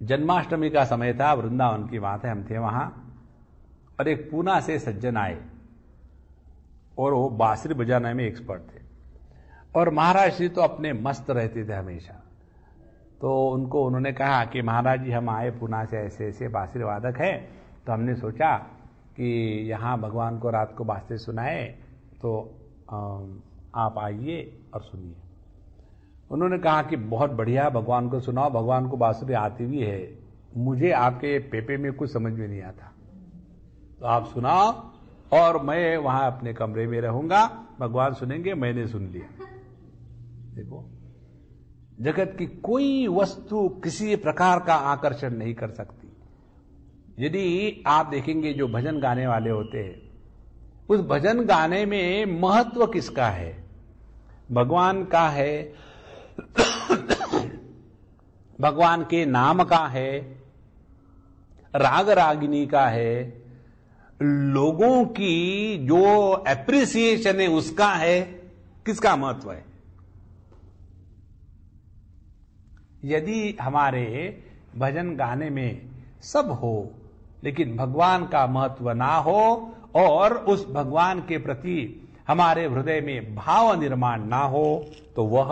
जन्माष्टमी का समय था, वृंदावन की बात है, हम थे वहां और एक पूना से सज्जन आए और वो बांसुरी बजाने में एक्सपर्ट थे और महाराज जी तो अपने मस्त रहते थे हमेशा। तो उन्होंने कहा कि महाराज जी हम आए पूना से, ऐसे ऐसे बांसुरी वादक है, तो हमने सोचा कि यहाँ भगवान को रात को बांसुरी सुनाए, तो आप आइए और सुनिए। उन्होंने कहा कि बहुत बढ़िया, भगवान को सुनाओ, भगवान को बांसुरी आती भी है, मुझे आपके पेपे में कुछ समझ में नहीं आता, तो आप सुनाओ और मैं वहां अपने कमरे में रहूंगा, भगवान सुनेंगे, मैंने सुन लिया। देखो, जगत की कोई वस्तु किसी प्रकार का आकर्षण नहीं कर सकती। यदि आप देखेंगे जो भजन गाने वाले होते हैं, उस भजन गाने में महत्व किसका है? भगवान का है, भगवान के नाम का है, राग रागिनी का है, लोगों की जो एप्रिसिएशन है उसका है। किसका महत्व है? यदि हमारे भजन गाने में सब हो लेकिन भगवान का महत्व ना हो और उस भगवान के प्रति हमारे हृदय में भाव निर्माण ना हो तो वह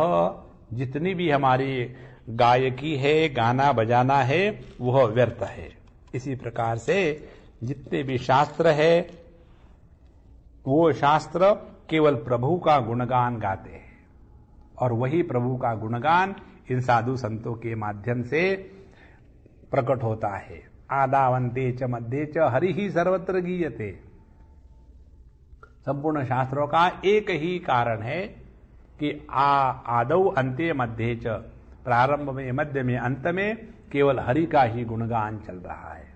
जितनी भी हमारी गायकी है, गाना बजाना है, वह व्यर्थ है। इसी प्रकार से जितने भी शास्त्र है वो शास्त्र केवल प्रभु का गुणगान गाते हैं और वही प्रभु का गुणगान इन साधु संतों के माध्यम से प्रकट होता है। आदावंते च मध्ये च हरि ही सर्वत्र गीयते। संपूर्ण शास्त्रों का एक ही कारण है कि आदौ अंते मध्ये च, प्रारंभ में, मध्य में, अंत में केवल हरि का ही गुणगान चल रहा है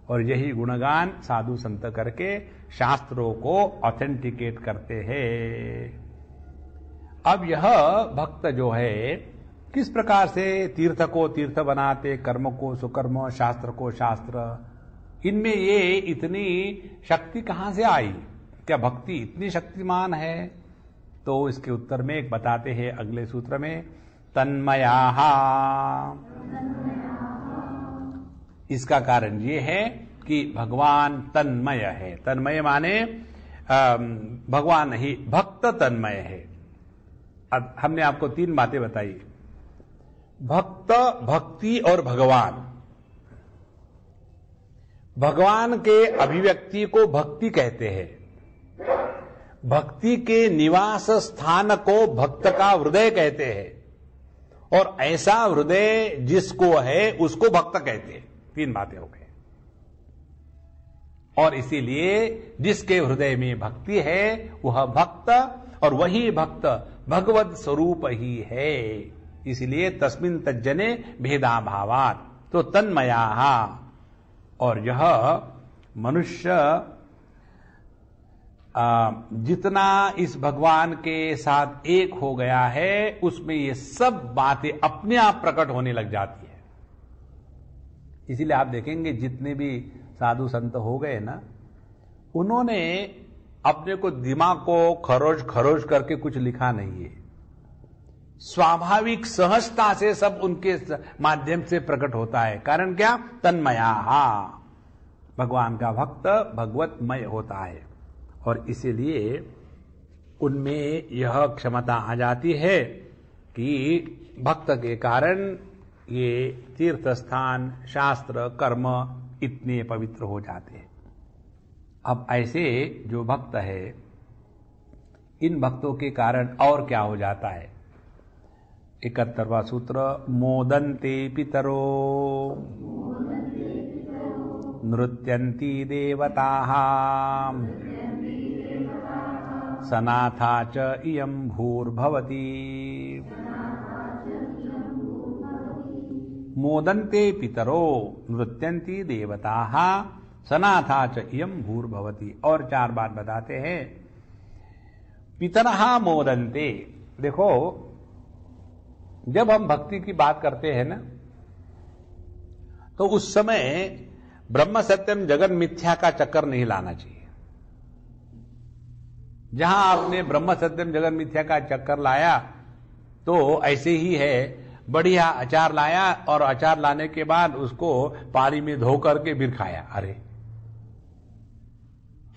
और यही गुणगान साधु संत करके शास्त्रों को ऑथेंटिकेट करते हैं। अब यह भक्त जो है किस प्रकार से तीर्थ को तीर्थ बनाते, कर्म को सुकर्म, शास्त्र को शास्त्र, इनमें ये इतनी शक्ति कहां से आई? क्या भक्ति इतनी शक्तिमान है? तो इसके उत्तर में एक बताते हैं अगले सूत्र में, तन्मयाः। इसका कारण ये है कि भगवान तन्मय है। तन्मय माने भगवान नहीं, भक्त तन्मय है। अब हमने आपको तीन बातें बताई, भक्त, भक्ति और भगवान। भगवान के अभिव्यक्ति को भक्ति कहते हैं, भक्ति के निवास स्थान को भक्त का हृदय कहते हैं और ऐसा हृदय जिसको है उसको भक्त कहते हैं। तीन बातें हो गई। और इसीलिए जिसके हृदय में भक्ति है वह भक्त और वही भक्त भगवत स्वरूप ही है। इसलिए तस्मिन् तज्जने भेदा भावात्, तो तन्मयाः। और यह मनुष्य जितना इस भगवान के साथ एक हो गया है उसमें ये सब बातें अपने आप प्रकट होने लग जाती है। इसीलिए आप देखेंगे जितने भी साधु संत हो गए ना, उन्होंने अपने को दिमाग को खरोज खरोज करके कुछ लिखा नहीं है। स्वाभाविक सहजता से सब उनके माध्यम से प्रकट होता है। कारण क्या? तन्मयाः। भगवान का भक्त भगवतमय होता है और इसीलिए उनमें यह क्षमता आ जाती है कि भक्त के कारण ये तीर्थ स्थान, शास्त्र, कर्म इतने पवित्र हो जाते हैं। अब ऐसे जो भक्त है, इन भक्तों के कारण और क्या हो जाता है? 71वां सूत्र, मोदन्ते पितरो नृत्यन्ति देवताः सनाथा च इयं भूर्भवति। मोदन्ते पितरो नृत्यन्ति देवताः सनाथा च इयं भूर्भवति। और चार बार बताते हैं, पितरः मोदन्ते। देखो, जब हम भक्ति की बात करते हैं ना, तो उस समय ब्रह्म सत्यम जगन मिथ्या का चक्कर नहीं लाना चाहिए। जहां आपने ब्रह्म सत्यम जगन मिथ्या का चक्कर लाया तो ऐसे ही है, बढ़िया अचार लाया और अचार लाने के बाद उसको पानी में धो करके फिर खाया। अरे,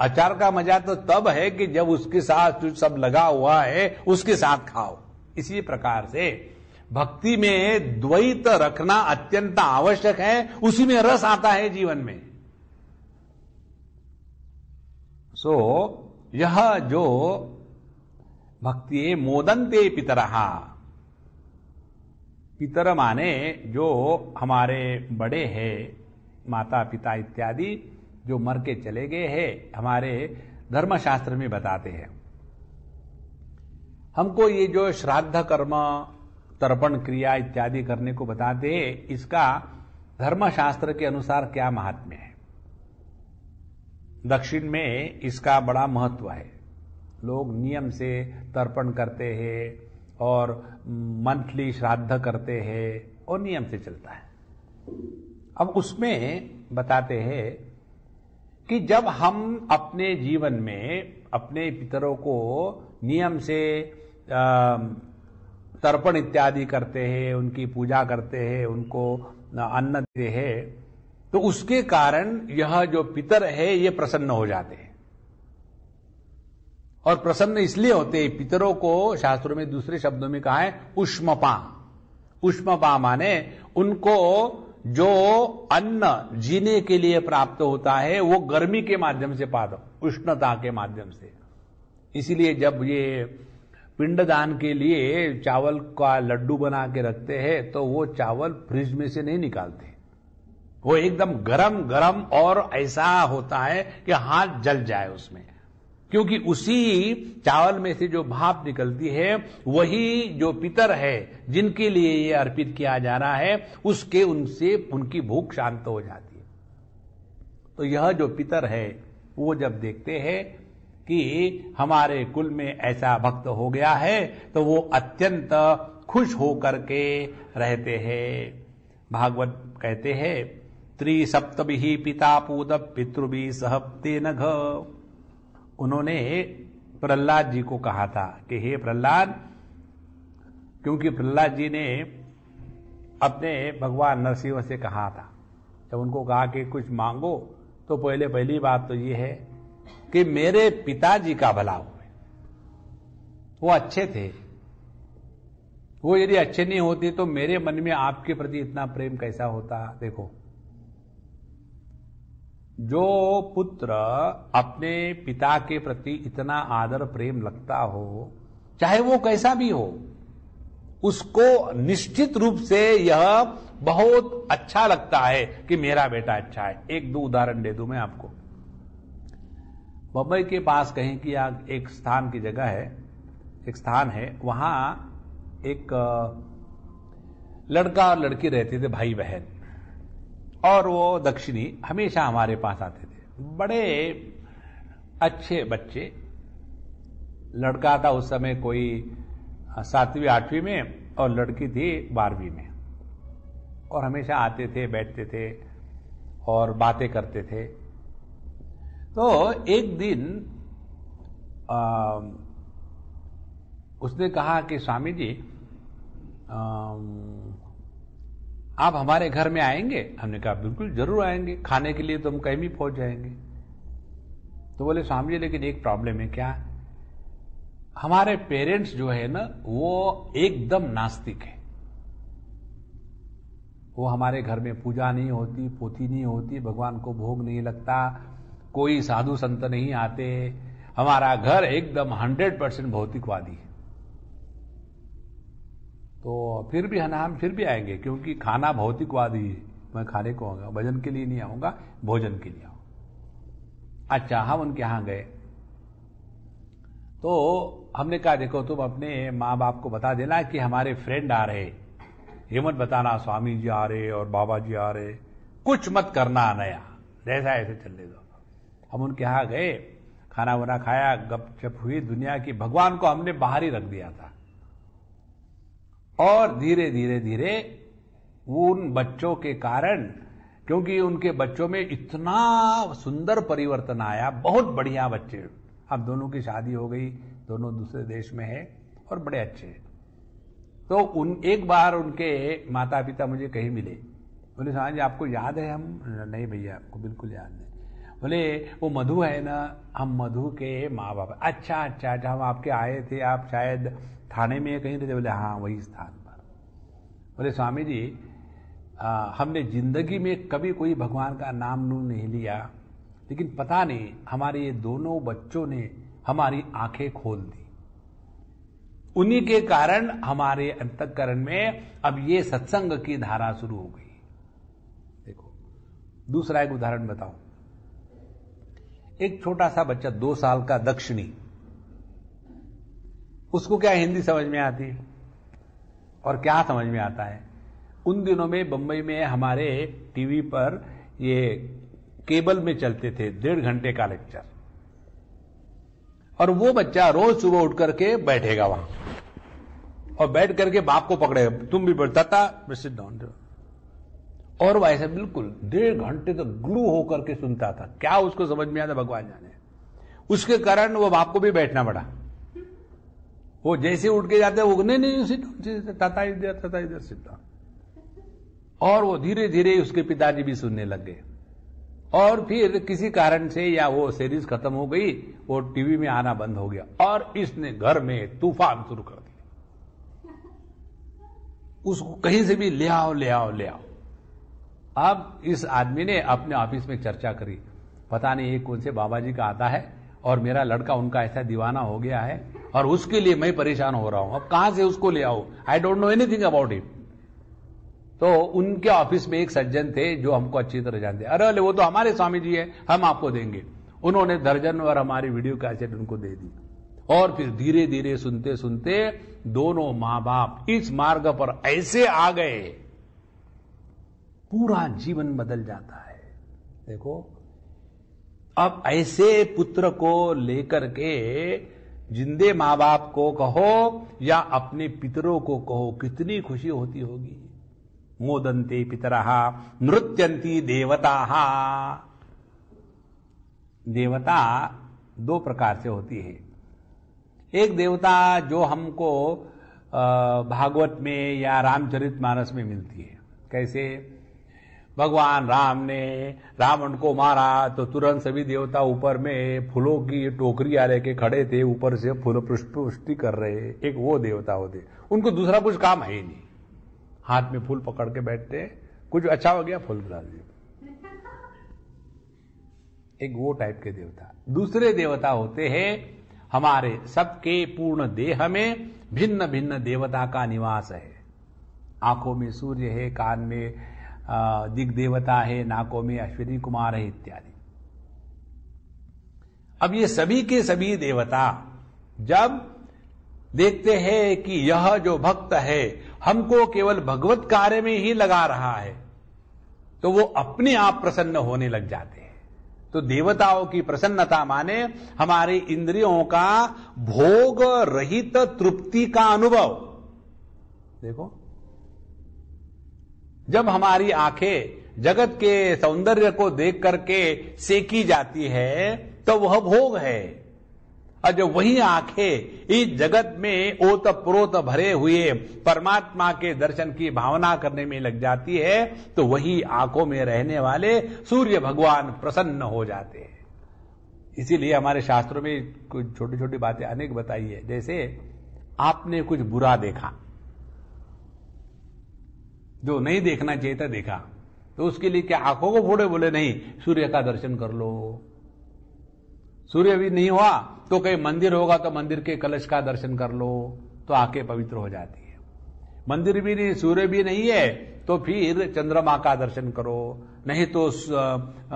अचार का मजा तो तब है कि जब उसके साथ जो सब लगा हुआ है उसके साथ खाओ। इसी प्रकार से भक्ति में द्वैत रखना अत्यंत आवश्यक है, उसी में रस आता है जीवन में। यह जो भक्ति मोदन्ते पितरः, पितर माने जो हमारे बड़े हैं, माता पिता इत्यादि जो मर के चले गए हैं, हमारे धर्मशास्त्र में बताते हैं। हमको ये जो श्राद्ध कर्म, तर्पण क्रिया इत्यादि करने को बताते हैं, इसका धर्मशास्त्र के अनुसार क्या महात्म्य है। दक्षिण में इसका बड़ा महत्व है। लोग नियम से तर्पण करते हैं और मंथली श्राद्ध करते हैं और नियम से चलता है। अब उसमें बताते हैं कि जब हम अपने जीवन में अपने पितरों को नियम से तर्पण इत्यादि करते हैं, उनकी पूजा करते हैं, उनको अन्न देते हैं, तो उसके कारण यह जो पितर है ये प्रसन्न हो जाते हैं। और प्रसन्न इसलिए होते हैं, पितरों को शास्त्रों में दूसरे शब्दों में कहा है उष्मपा। उष्मपा माने उनको जो अन्न जीने के लिए प्राप्त होता है वो गर्मी के माध्यम से पाता, उष्णता के माध्यम से। इसीलिए जब ये पिंडदान के लिए चावल का लड्डू बना के रखते हैं तो वो चावल फ्रिज में से नहीं निकालते, वो एकदम गरम गरम और ऐसा होता है कि हाथ जल जाए उसमें, क्योंकि उसी चावल में से जो भाप निकलती है वही जो पितर है जिनके लिए ये अर्पित किया जा रहा है उसके उनसे उनकी भूख शांत हो जाती है। तो यह जो पितर है वो जब देखते हैं कि हमारे कुल में ऐसा भक्त हो गया है तो वो अत्यंत खुश होकर के रहते हैं। भागवत कहते हैं त्रिसप्तभिः पिता पूत पितृभिः सह तेन घ। उन्होंने प्रहलाद जी को कहा था कि हे प्रहलाद, क्योंकि प्रहलाद जी ने अपने भगवान नरसिंह से कहा था, जब उनको कहा कि कुछ मांगो तो पहली बात तो ये है कि मेरे पिताजी का भला हो। वो अच्छे थे, वो यदि अच्छे नहीं होते तो मेरे मन में आपके प्रति इतना प्रेम कैसा होता। देखो, जो पुत्र अपने पिता के प्रति इतना आदर प्रेम लगता हो, चाहे वो कैसा भी हो, उसको निश्चित रूप से यह बहुत अच्छा लगता है कि मेरा बेटा अच्छा है। एक दो उदाहरण दे दूं मैं आपको। बंबई के पास कहीं की एक स्थान की जगह है, एक स्थान है, वहां एक लड़का और लड़की रहते थे, भाई बहन, और वो दक्षिणी हमेशा हमारे पास आते थे। बड़े अच्छे बच्चे। लड़का था उस समय कोई 7वीं 8वीं में और लड़की थी 12वीं में, और हमेशा आते थे, बैठते थे और बातें करते थे। तो एक दिन उसने कहा कि स्वामी जी आप हमारे घर में आएंगे? हमने कहा बिल्कुल जरूर आएंगे, खाने के लिए तो हम कहीं भी पहुंच जाएंगे। तो बोले स्वामी जी लेकिन एक प्रॉब्लम है। क्या? हमारे पेरेंट्स जो है ना वो एकदम नास्तिक है। वो हमारे घर में पूजा नहीं होती, पोथी नहीं होती, भगवान को भोग नहीं लगता, कोई साधु संत नहीं आते। हमारा घर एकदम 100% भौतिकवादी है। तो फिर भी हम फिर भी आएंगे, क्योंकि खाना भौतिकवादी है। मैं खाने को आऊंगा, भजन के लिए नहीं आऊंगा, भोजन के लिए आऊंगा। अच्छा, हम उनके यहां गए तो हमने कहा देखो तुम अपने माँ बाप को बता देना कि हमारे फ्रेंड आ रहे, ये मत बताना स्वामी जी आ रहे और बाबा जी आ रहे, कुछ मत करना नया, जैसा ऐसे चलने दो। हम उनके यहां गए, खाना वाना खाया, गपशप हुई दुनिया की। भगवान को हमने बाहर ही रख दिया था। और धीरे धीरे धीरे उन बच्चों के कारण, क्योंकि उनके बच्चों में इतना सुंदर परिवर्तन आया, बहुत बढ़िया बच्चे। अब दोनों की शादी हो गई, दोनों दूसरे देश में है और बड़े अच्छे। तो एक बार उनके माता पिता मुझे कहीं मिले, बोले स्वामी जी आपको याद है? हम नहीं भैया आपको बिल्कुल याद नहीं। बोले वो मधु है ना, हम मधु के माँ बाप। अच्छा अच्छा अच्छा, हम आपके आए थे, आप शायद थाने में कहीं रहते? बोले हाँ वही स्थान पर। बोले स्वामी जी हमने जिंदगी में कभी कोई भगवान का नाम नहीं लिया, लेकिन पता नहीं हमारे ये दोनों बच्चों ने हमारी आंखें खोल दी। उन्हीं के कारण हमारे अंतःकरण में अब ये सत्संग की धारा शुरू हो गई। देखो दूसरा एक उदाहरण बताऊं। एक छोटा सा बच्चा 2 साल का दक्षिणी, उसको क्या हिंदी समझ में आती है और क्या समझ में आता है? उन दिनों में बंबई में हमारे टीवी पर ये केबल में चलते थे 1.5 घंटे का लेक्चर, और वो बच्चा रोज सुबह उठ करके बैठेगा वहां और बैठ करके बाप को पकड़ेगा, तुम भी बैठता था, सिट डाउन। और वैसे बिल्कुल 1.5 घंटे तक ग्लू होकर के सुनता था। क्या उसको समझ में आता भगवान जाने। उसके कारण वो बाप को भी बैठना पड़ा। वो जैसे उठ के जाते वो नहीं तथा इधर सीधा। और वो धीरे धीरे उसके पिताजी भी सुनने लग गए। और फिर किसी कारण से या वो सीरीज खत्म हो गई, वो टीवी में आना बंद हो गया और इसने घर में तूफान शुरू कर दिया। उसको कहीं से भी ले आओ ले आओ ले आओ। अब इस आदमी ने अपने ऑफिस में चर्चा करी, पता नहीं ये कौन से बाबा जी का आता है और मेरा लड़का उनका ऐसा दीवाना हो गया है और उसके लिए मैं परेशान हो रहा हूं, अब कहां से उसको ले आओ, I don't know anything about it. तो उनके ऑफिस में एक सज्जन थे जो हमको अच्छी तरह जानते, अरे वो तो हमारे स्वामी जी है, हम आपको देंगे। उन्होंने दर्जन और हमारी वीडियो कैसेट उनको दे दी। और फिर धीरे धीरे सुनते सुनते दोनों मां बाप इस मार्ग पर ऐसे आ गए, पूरा जीवन बदल जाता है। देखो, अब ऐसे पुत्र को लेकर के जिंदे मां बाप को कहो या अपने पितरों को कहो, कितनी खुशी होती होगी। मोदन्ते पितरः नृत्यन्ति देवताः। देवता दो प्रकार से होती है। एक देवता जो हमको भागवत में या रामचरितमानस में मिलती है। कैसे? भगवान राम ने रावण को मारा तो तुरंत सभी देवता ऊपर में फूलों की टोकरियां लेके खड़े थे, ऊपर से फूल पुष्टि कर रहे। एक वो देवता होते, उनको दूसरा कुछ काम है ही नहीं, हाथ में फूल पकड़ के बैठते, कुछ अच्छा हो गया फूल डाल दिए। एक वो टाइप के देवता। दूसरे देवता होते हैं हमारे सबके पूर्ण देह में भिन्न भिन्न देवता का निवास है। आंखों में सूर्य है, कान में दिग देवता है, नाकों में अश्विनी कुमार है इत्यादि। अब ये सभी के सभी देवता जब देखते हैं कि यह जो भक्त है हमको केवल भगवत कार्य में ही लगा रहा है, तो वो अपने आप प्रसन्न होने लग जाते हैं। तो देवताओं की प्रसन्नता माने हमारी इंद्रियों का भोग रहित तृप्ति का अनुभव। देखो, जब हमारी आंखें जगत के सौंदर्य को देख करके सेकी जाती है तो वह भोग है, और जब वही आंखें इस जगत में ओतप्रोत भरे हुए परमात्मा के दर्शन की भावना करने में लग जाती है तो वही आंखों में रहने वाले सूर्य भगवान प्रसन्न हो जाते हैं। इसीलिए हमारे शास्त्रों में कुछ छोटी छोटी बातें अनेक बताई है। जैसे आपने कुछ बुरा देखा, जो नहीं देखना चाहिए था देखा, तो उसके लिए क्या आंखों को फोड़े? बोले नहीं, सूर्य का दर्शन कर लो। सूर्य भी नहीं हुआ तो कहीं मंदिर होगा तो मंदिर के कलश का दर्शन कर लो, तो आंखें पवित्र हो जाती है। मंदिर भी नहीं, सूर्य भी नहीं है तो फिर चंद्रमा का दर्शन करो, नहीं तो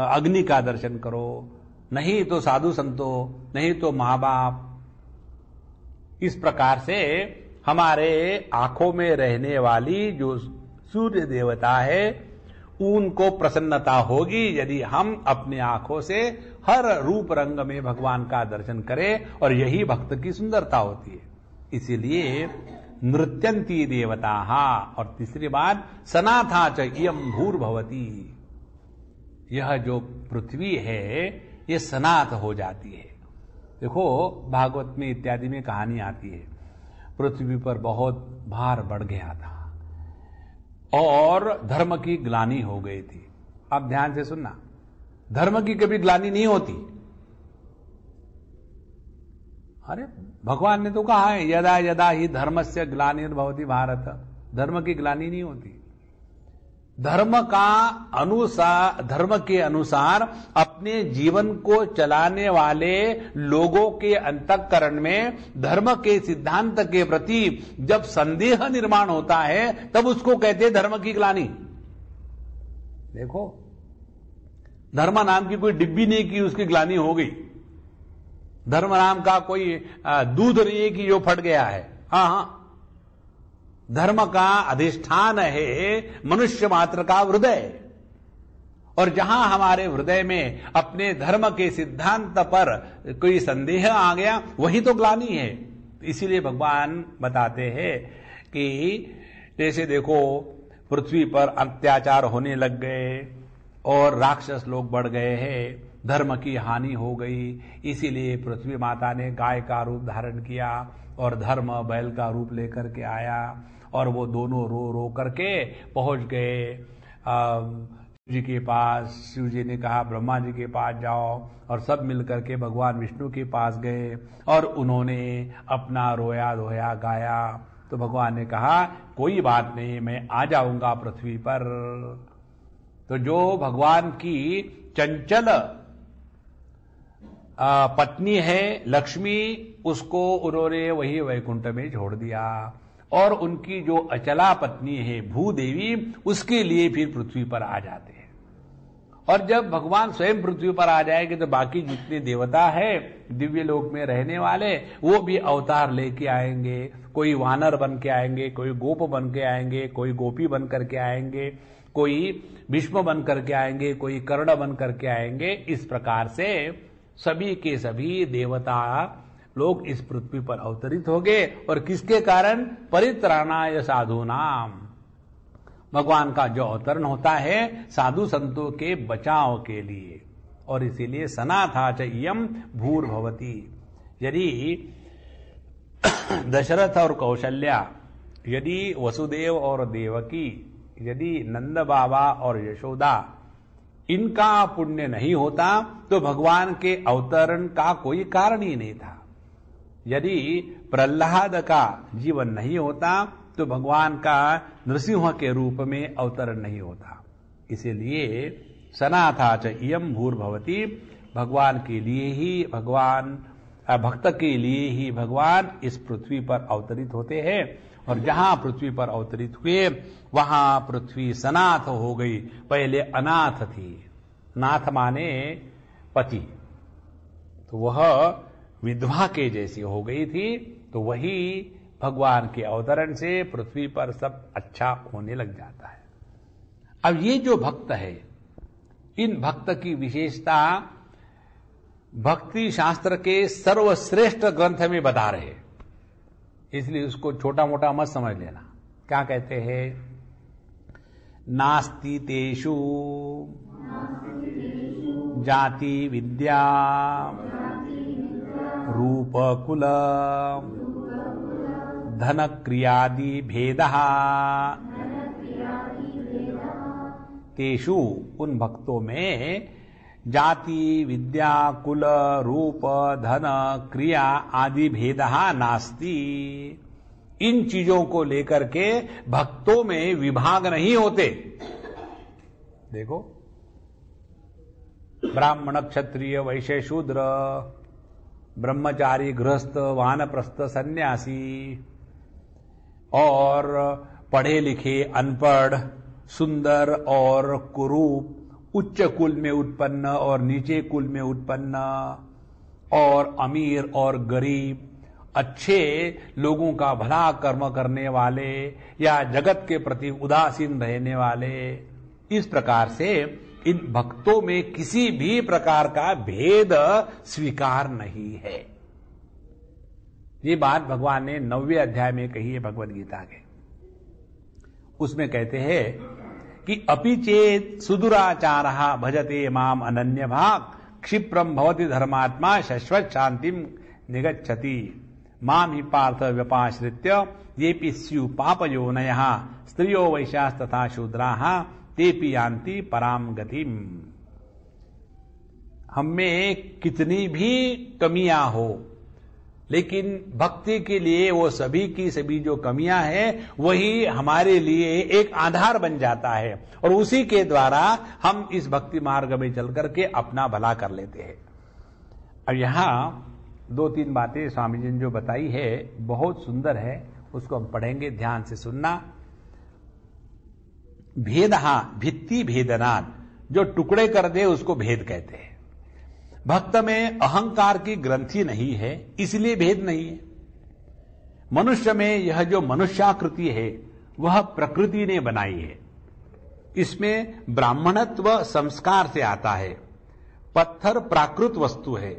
अग्नि का दर्शन करो, नहीं तो साधु संतों, नहीं तो मां बाप। इस प्रकार से हमारे आंखों में रहने वाली जो सूर्य देवता है उनको प्रसन्नता होगी यदि हम अपने आंखों से हर रूप रंग में भगवान का दर्शन करें, और यही भक्त की सुंदरता होती है। इसीलिए नृत्यंती देवता। और तीसरी बात, सनाथा च इयं भूर्भवती। यह जो पृथ्वी है ये सनाथ हो जाती है। देखो, भागवत में इत्यादि में कहानी आती है, पृथ्वी पर बहुत भार बढ़ गया था और धर्म की ग्लानि हो गई थी। अब ध्यान से सुनना, धर्म की कभी ग्लानि नहीं होती। अरे भगवान ने तो कहा है, यदा यदा ही धर्मस्य ग्लानिर्भवति भारत। धर्म की ग्लानि नहीं होती। धर्म के अनुसार अपने जीवन को चलाने वाले लोगों के अंतःकरण में धर्म के सिद्धांत के प्रति जब संदेह निर्माण होता है तब उसको कहते हैं धर्म की ग्लानि। देखो, धर्म नाम की कोई डिब्बी नहीं की उसकी ग्लानि हो गई, धर्म नाम का कोई दूध नहीं है कि जो फट गया है। हाँ, धर्म का अधिष्ठान है मनुष्य मात्र का हृदय, और जहां हमारे हृदय में अपने धर्म के सिद्धांत पर कोई संदेह आ गया वही तो ग्लानि है। इसीलिए भगवान बताते हैं कि जैसे देखो, पृथ्वी पर अत्याचार होने लग गए, और राक्षस लोग बढ़ गए हैं, धर्म की हानि हो गई। इसीलिए पृथ्वी माता ने गाय का रूप धारण किया और धर्म बैल का रूप लेकर के आया, और वो दोनों रो रो करके पहुंच गए शिव जी के पास। शिव जी ने कहा ब्रह्मा जी के पास जाओ, और सब मिलकर के भगवान विष्णु के पास गए और उन्होंने अपना रोया धोया गाया। तो भगवान ने कहा कोई बात नहीं, मैं आ जाऊंगा पृथ्वी पर। तो जो भगवान की चंचल पत्नी है लक्ष्मी, उसको उन्होंने वही वैकुंठ में छोड़ दिया, और उनकी जो अचला पत्नी है भूदेवी, उसके लिए फिर पृथ्वी पर आ जाते हैं। और जब भगवान स्वयं पृथ्वी पर आ जाएंगे तो बाकी जितने देवता है दिव्य लोक में रहने वाले, वो भी अवतार लेके आएंगे। कोई वानर बन के आएंगे, कोई गोप बन के आएंगे, कोई गोपी बन करके आएंगे, कोई भीष्म बन करके आएंगे, कोई कर्ण बन करके आएंगे। इस प्रकार से सभी के सभी देवता लोग इस पृथ्वी पर अवतरित हो गए। और किसके कारण? परित्राणाय साधूनाम। भगवान का जो अवतरण होता है साधु संतों के बचाव के लिए। और इसीलिए सनाथा च इयं भूर्भवती। यदि दशरथ और कौशल्या, यदि वसुदेव और देवकी, यदि नंद बाबा और यशोदा, इनका पुण्य नहीं होता तो भगवान के अवतरण का कोई कारण ही नहीं था। यदि प्रहलाद का जीवन नहीं होता तो भगवान का नृसिंह के रूप में अवतरण नहीं होता। इसीलिए सनाथा च इयं भूर्भवती। भगवान के लिए ही भगवान, भक्त के लिए ही भगवान इस पृथ्वी पर अवतरित होते हैं। और जहां पृथ्वी पर अवतरित हुए वहां पृथ्वी सनाथ हो गई। पहले अनाथ थी, नाथ माने पति, तो वह विधवा के जैसी हो गई थी। तो वही भगवान के अवतरण से पृथ्वी पर सब अच्छा होने लग जाता है। अब ये जो भक्त है, इन भक्त की विशेषता भक्ति शास्त्र के सर्वश्रेष्ठ ग्रंथ में बता रहे, इसलिए उसको छोटा मोटा मत समझ लेना। क्या कहते हैं? नास्ति तेषु जाति विद्या रूप कुल धन क्रियादि भेदः। तेषु, उन भक्तों में, जाति विद्या कुल रूप धन क्रिया आदि भेदः नास्ति। इन चीजों को लेकर के भक्तों में विभाग नहीं होते। देखो, ब्राह्मण क्षत्रिय वैश्य शूद्र, ब्रह्मचारी गृहस्थ वानप्रस्थ सन्यासी, और पढ़े लिखे अनपढ़, सुंदर और कुरूप, उच्च कुल में उत्पन्न और नीचे कुल में उत्पन्न, और अमीर और गरीब, अच्छे लोगों का भला कर्म करने वाले या जगत के प्रति उदासीन रहने वाले, इस प्रकार से इन भक्तों में किसी भी प्रकार का भेद स्वीकार नहीं है। ये बात भगवान ने 9वें अध्याय में कही है भगवद गीता के। उसमें कहते हैं कि अपि चेत सुदुराचारः भजते माम अनन्य भाग क्षिप्रम भवति धर्मात्मा शश्वत शांतिम निगच्छति माम ही पार्थ व्यपाश्रित्य येपि स्यु पापयोनयः स्त्रियो वैश्यास् तथा शूद्राः तेपि यान्ति पराम गतिम। हमें कितनी भी कमियां हो, लेकिन भक्ति के लिए वो सभी की सभी जो कमियां हैं वही हमारे लिए एक आधार बन जाता है, और उसी के द्वारा हम इस भक्ति मार्ग में चल करके अपना भला कर लेते हैं। अब यहां 2-3 बातें स्वामी जी ने जो बताई है बहुत सुंदर है, उसको हम पढ़ेंगे, ध्यान से सुनना। भेदहा भित्ति भेदनाद, जो टुकड़े कर दे उसको भेद कहते हैं। भक्त में अहंकार की ग्रंथि नहीं है, इसलिए भेद नहीं है। मनुष्य में यह जो मनुष्याकृति है वह प्रकृति ने बनाई है। इसमें ब्राह्मणत्व संस्कार से आता है। पत्थर प्राकृत वस्तु है,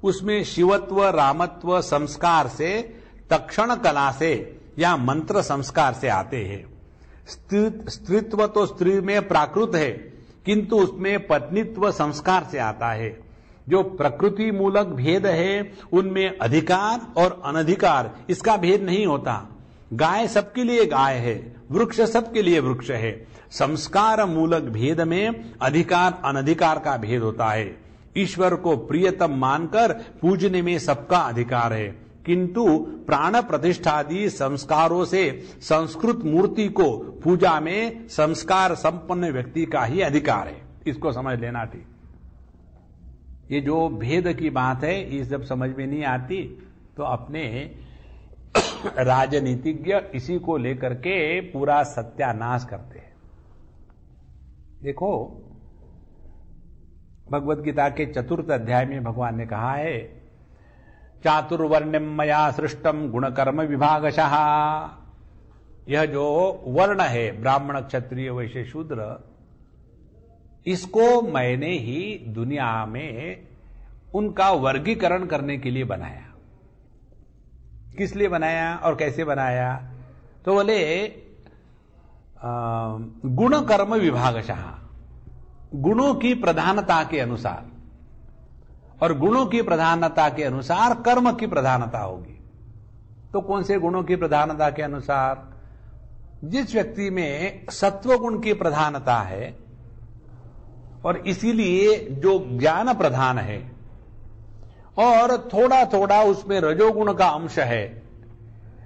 उसमें शिवत्व रामत्व संस्कार से, तक्षण कला से या मंत्र संस्कार से आते हैं। स्त्रीत्व तो स्त्री में प्राकृत है, किंतु उसमें पत्नीत्व संस्कार से आता है। जो प्रकृति मूलक भेद है उनमें अधिकार और अनधिकार इसका भेद नहीं होता। गाय सबके लिए गाय है, वृक्ष सबके लिए वृक्ष है। संस्कार मूलक भेद में अधिकार अनधिकार का भेद होता है। ईश्वर को प्रियतम मानकर पूजने में सबका अधिकार है, किंतु प्राण प्रतिष्ठादि संस्कारों से संस्कृत मूर्ति को पूजा में संस्कार संपन्न व्यक्ति का ही अधिकार है। इसको समझ लेना ठीक। ये जो भेद की बात है ये जब समझ में नहीं आती तो अपने राजनीतिज्ञ इसी को लेकर के पूरा सत्यानाश करते हैं। देखो, भगवत गीता के 4th अध्याय में भगवान ने कहा है, चातुर्वर्ण्यम मया सृष्टम गुणकर्म विभागशः। यह जो वर्ण है ब्राह्मण क्षत्रिय वैश्य शूद्र, इसको मैंने ही दुनिया में उनका वर्गीकरण करने के लिए बनाया। किस लिए बनाया और कैसे बनाया? तो बोले गुण कर्म विभागशः, गुणों की प्रधानता के अनुसार, और गुणों की प्रधानता के अनुसार कर्म की प्रधानता होगी। तो कौन से गुणों की प्रधानता के अनुसार? जिस व्यक्ति में सत्व गुण की प्रधानता है और इसीलिए जो ज्ञान प्रधान है और थोड़ा थोड़ा उसमें रजोगुण का अंश है,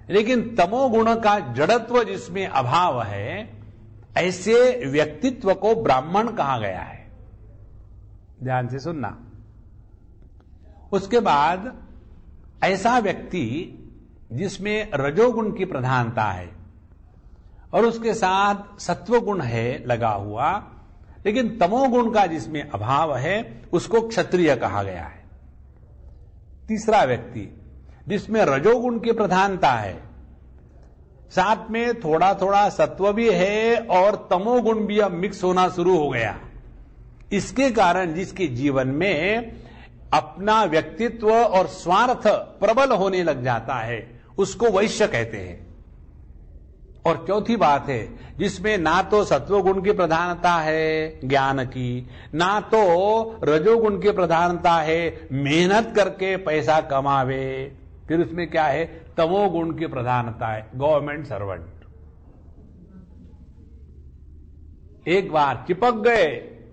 लेकिन तमोगुण का जड़त्व जिसमें अभाव है, ऐसे व्यक्तित्व को ब्राह्मण कहा गया है। ध्यान से सुनना। उसके बाद ऐसा व्यक्ति जिसमें रजोगुण की प्रधानता है और उसके साथ सत्वगुण है लगा हुआ, लेकिन तमोगुण का जिसमें अभाव है, उसको क्षत्रिय कहा गया है। तीसरा व्यक्ति जिसमें रजोगुण की प्रधानता है, साथ में थोड़ा थोड़ा सत्व भी है और तमोगुण भी अब मिक्स होना शुरू हो गया, इसके कारण जिसके जीवन में अपना व्यक्तित्व और स्वार्थ प्रबल होने लग जाता है, उसको वैश्य कहते हैं। और चौथी बात है, जिसमें ना तो सत्वगुण की प्रधानता है ज्ञान की, ना तो रजोगुण की प्रधानता है मेहनत करके पैसा कमावे, फिर उसमें क्या है, तमोगुण की प्रधानता है गवर्नमेंट सर्वेंट। एक बार चिपक गए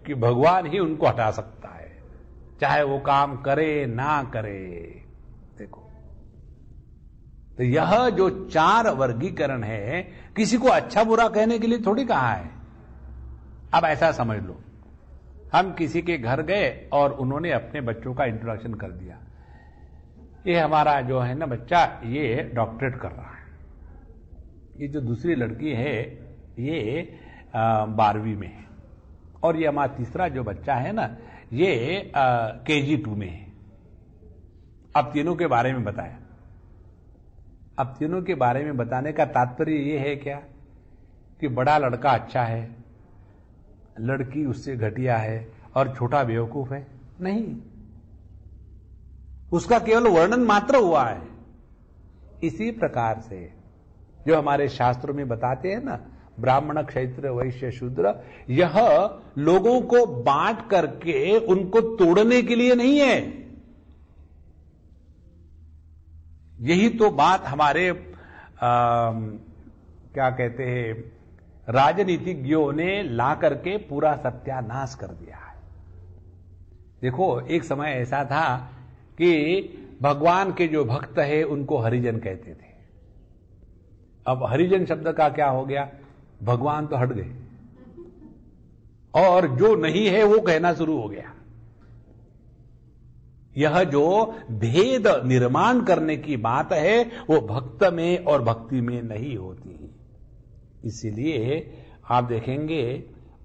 कि भगवान ही उनको हटा सकता है, चाहे वो काम करे ना करे। देखो, तो यह जो 4 वर्गीकरण है, किसी को अच्छा बुरा कहने के लिए थोड़ी कहा है। अब ऐसा समझ लो, हम किसी के घर गए और उन्होंने अपने बच्चों का इंट्रोडक्शन कर दिया, ये हमारा जो है ना बच्चा, ये डॉक्टरेट कर रहा है, ये जो दूसरी लड़की है ये 12वीं में है, और ये हमारा तीसरा जो बच्चा है ना ये KG2 में है। अब तीनों के बारे में बताया। अब तीनों के बारे में बताने का तात्पर्य ये है क्या कि बड़ा लड़का अच्छा है, लड़की उससे घटिया है और छोटा बेवकूफ है? नहीं, उसका केवल वर्णन मात्र हुआ है। इसी प्रकार से जो हमारे शास्त्रों में बताते हैं ना, ब्राह्मण क्षत्रिय वैश्य शूद्र, यह लोगों को बांट करके उनको तोड़ने के लिए नहीं है। यही तो बात हमारे क्या कहते हैं राजनीतिज्ञों ने ला करके पूरा सत्यानाश कर दिया है। देखो, एक समय ऐसा था कि भगवान के जो भक्त है उनको हरिजन कहते थे। अब हरिजन शब्द का क्या हो गया, भगवान तो हट गए और जो नहीं है वो कहना शुरू हो गया। यह जो भेद निर्माण करने की बात है वो भक्त में और भक्ति में नहीं होती। इसीलिए आप देखेंगे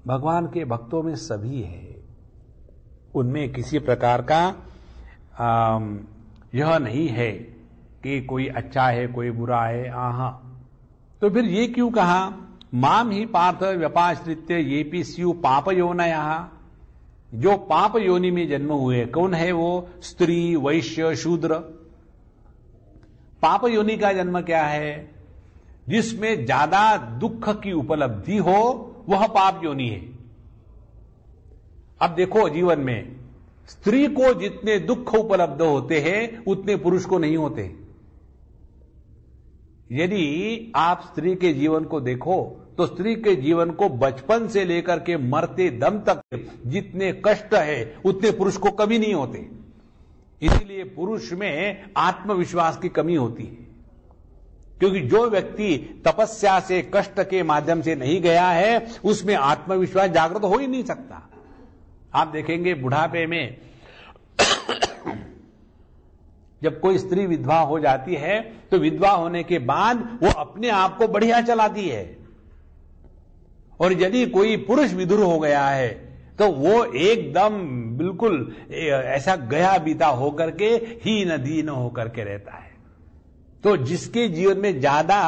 भगवान के भक्तों में सभी है, उनमें किसी प्रकार का यह नहीं है कि कोई अच्छा है कोई बुरा है। आहा, तो फिर ये क्यों कहा, माम ही पार्थ व्यपाश्रित्य ये पी स्यु पाप योनयः। जो पाप योनि में जन्म हुए कौन है वो, स्त्री वैश्य शूद्र। पाप योनि का जन्म क्या है, जिसमें ज्यादा दुख की उपलब्धि हो वह पाप योनि है। अब देखो, जीवन में स्त्री को जितने दुख उपलब्ध होते हैं उतने पुरुष को नहीं होते। यदि आप स्त्री के जीवन को देखो तो स्त्री के जीवन को बचपन से लेकर के मरते दम तक जितने कष्ट है उतने पुरुष को कभी नहीं होते। इसीलिए पुरुष में आत्मविश्वास की कमी होती है, क्योंकि जो व्यक्ति तपस्या से, कष्ट के माध्यम से नहीं गया है उसमें आत्मविश्वास जागृत हो ही नहीं सकता। आप देखेंगे बुढ़ापे में जब कोई स्त्री विधवा हो जाती है तो विधवा होने के बाद वो अपने आप को बढ़िया चलाती है, और यदि कोई पुरुष विधुर हो गया है तो वो एकदम बिल्कुल ऐसा गया बीता होकर के हीन दीन होकर के रहता है। तो जिसके जीवन में ज्यादा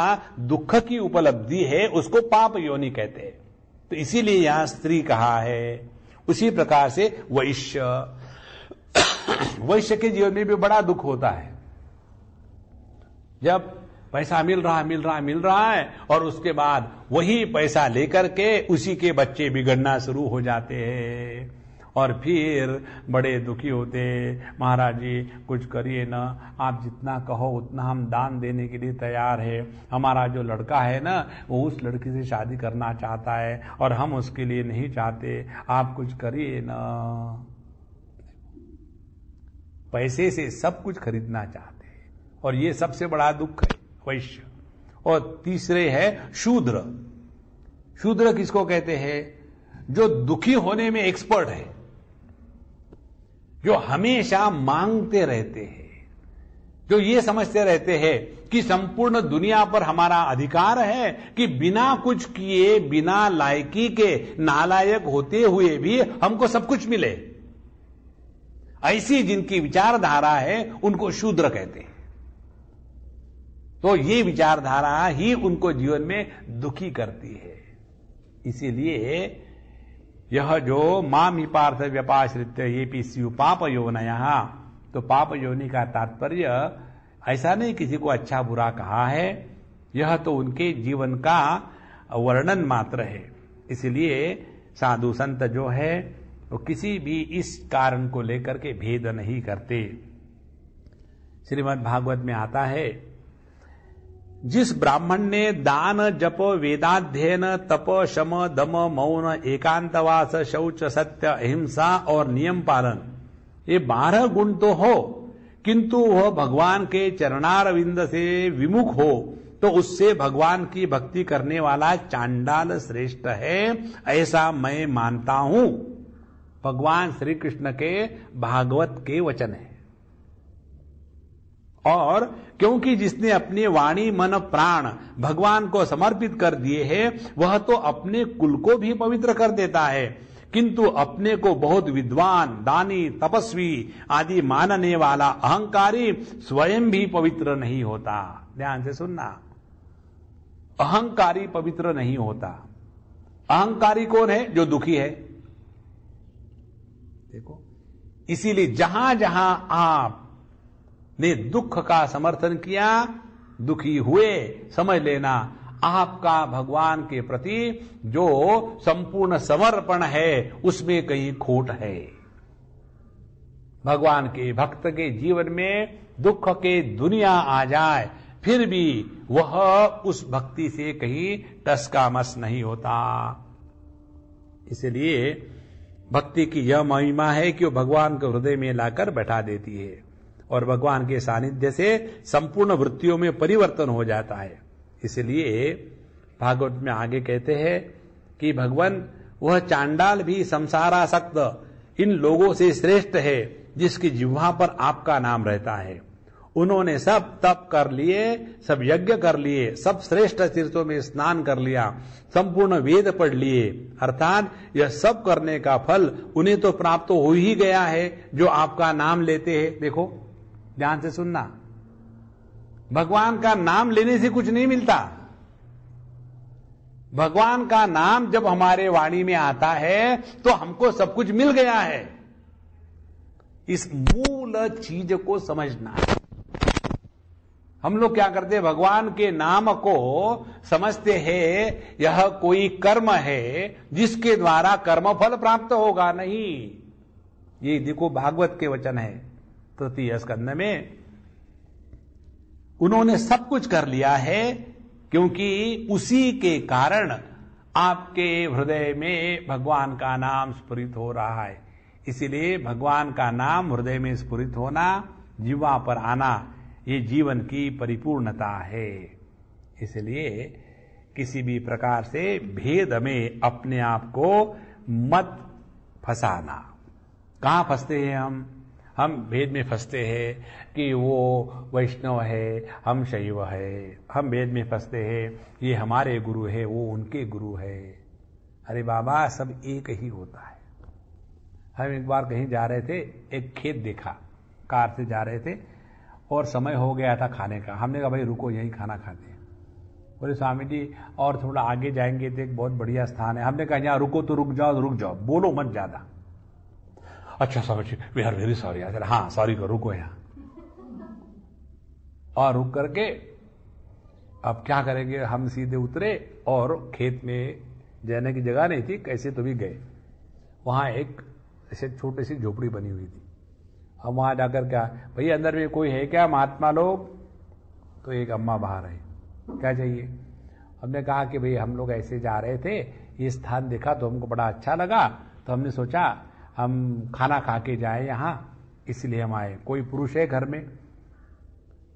दुख की उपलब्धि है उसको पाप योनि कहते हैं। तो इसीलिए यहां स्त्री कहा है। उसी प्रकार से वैश्य, वैश्य के जीवन में भी बड़ा दुख होता है। जब पैसा मिल रहा है और उसके बाद वही पैसा लेकर के उसी के बच्चे बिगड़ना शुरू हो जाते हैं और फिर बड़े दुखी होते। महाराज जी कुछ करिए ना, आप जितना कहो उतना हम दान देने के लिए तैयार है। हमारा जो लड़का है ना वो उस लड़की से शादी करना चाहता है और हम उसके लिए नहीं चाहते, आप कुछ करिए ना। पैसे से सब कुछ खरीदना चाहते हैं और ये सबसे बड़ा दुख है वैश्य। और तीसरे है शूद्र। शूद्र किसको कहते हैं? जो दुखी होने में एक्सपर्ट है, जो हमेशा मांगते रहते हैं, जो ये समझते रहते हैं कि संपूर्ण दुनिया पर हमारा अधिकार है कि बिना कुछ किए, बिना लायकी के, नालायक होते हुए भी हमको सब कुछ मिले। ऐसी जिनकी विचारधारा है उनको शूद्र कहते हैं। तो ये विचारधारा ही उनको जीवन में दुखी करती है। इसीलिए यह जो माम ही पार्थ व्यपाश्रित्य ये पीस्यु पाप योनया, तो पाप योनि का तात्पर्य ऐसा नहीं किसी को अच्छा बुरा कहा है, यह तो उनके जीवन का वर्णन मात्र है। इसलिए साधु संत जो है वो किसी भी इस कारण को लेकर के भेद नहीं करते। श्रीमद् भागवत में आता है, जिस ब्राह्मण ने दान, जप, वेदाध्ययन, तप, शम, दम, मौन, एकांतवास, शौच, सत्य, अहिंसा और नियम पालन, ये 12 गुण तो हो, किंतु वह भगवान के चरणारविंद से विमुख हो तो उससे भगवान की भक्ति करने वाला चांडाल श्रेष्ठ है, ऐसा मैं मानता हूं। भगवान श्री कृष्ण के भागवत के वचन है। और क्योंकि जिसने अपने वाणी, मन, प्राण भगवान को समर्पित कर दिए हैं, वह तो अपने कुल को भी पवित्र कर देता है, किंतु अपने को बहुत विद्वान, दानी, तपस्वी आदि मानने वाला अहंकारी स्वयं भी पवित्र नहीं होता। ध्यान से सुनना, अहंकारी पवित्र नहीं होता। अहंकारी कौन है? जो दुखी है। देखो, इसीलिए जहां जहां आप ने दुख का समर्थन किया, दुखी हुए, समझ लेना आपका भगवान के प्रति जो संपूर्ण समर्पण है उसमें कहीं खोट है। भगवान के भक्त के जीवन में दुख के दुनिया आ जाए फिर भी वह उस भक्ति से कहीं टस का मस नहीं होता। इसलिए भक्ति की यह महिमा है कि वो भगवान को हृदय में लाकर बैठा देती है और भगवान के सानिध्य से संपूर्ण वृत्तियों में परिवर्तन हो जाता है। इसलिए भागवत में आगे कहते हैं कि भगवान वह चांडाल भी संसारासक्त इन लोगों से श्रेष्ठ है जिसकी जिह्वा पर आपका नाम रहता है। उन्होंने सब तप कर लिए, सब यज्ञ कर लिए, सब श्रेष्ठ तीर्थों में स्नान कर लिया, संपूर्ण वेद पढ़ लिए, अर्थात यह सब करने का फल उन्हें तो प्राप्त हो ही गया है जो आपका नाम लेते हैं। देखो ध्यान से सुनना, भगवान का नाम लेने से कुछ नहीं मिलता। भगवान का नाम जब हमारे वाणी में आता है तो हमको सब कुछ मिल गया है। इस मूल चीज को समझना है। हम लोग क्या करते हैं, भगवान के नाम को समझते हैं यह कोई कर्म है जिसके द्वारा कर्मफल प्राप्त होगा। नहीं, ये देखो भागवत के वचन है तृतीय स्कंद में, उन्होंने सब कुछ कर लिया है क्योंकि उसी के कारण आपके हृदय में भगवान का नाम स्फुरित हो रहा है। इसीलिए भगवान का नाम हृदय में स्फुरित होना, जीवा पर आना, ये जीवन की परिपूर्णता है। इसलिए किसी भी प्रकार से भेद में अपने आप को मत फंसाना। कहां फंसते हैं हम भेद में फंसते हैं कि वो वैष्णव है, हम शैव है। हम भेद में फंसते हैं ये हमारे गुरु है, वो उनके गुरु है। अरे बाबा, सब एक ही होता है। हम एक बार कहीं जा रहे थे, एक खेत देखा, कार से जा रहे थे और समय हो गया था खाने का। हमने कहा भाई रुको, यहीं खाना खाते हैं। बोले स्वामी जी और थोड़ा आगे जाएंगे तो एक बहुत बढ़िया स्थान है। हमने कहा यहाँ रुको तो रुक जाओ, बोलो मत ज्यादा। अच्छा Swami ji, we are very sorry. हाँ सॉरी को रुको यहाँ। और रुक करके अब क्या करेंगे, हम सीधे उतरे और खेत में जाने की जगह नहीं थी, कैसे तो भी गए। वहां एक ऐसे छोटी सी झोपड़ी बनी हुई थी। हम वहां जाकर क्या, भैया अंदर में कोई है क्या महात्मा लोग? तो एक अम्मा बाहर आई, क्या चाहिए? हमने कहा कि भाई हम लोग ऐसे जा रहे थे, ये स्थान देखा तो हमको बड़ा अच्छा लगा, तो हमने सोचा हम खाना खा के जाए यहाँ, इसलिए हम आए। कोई पुरुष है घर में?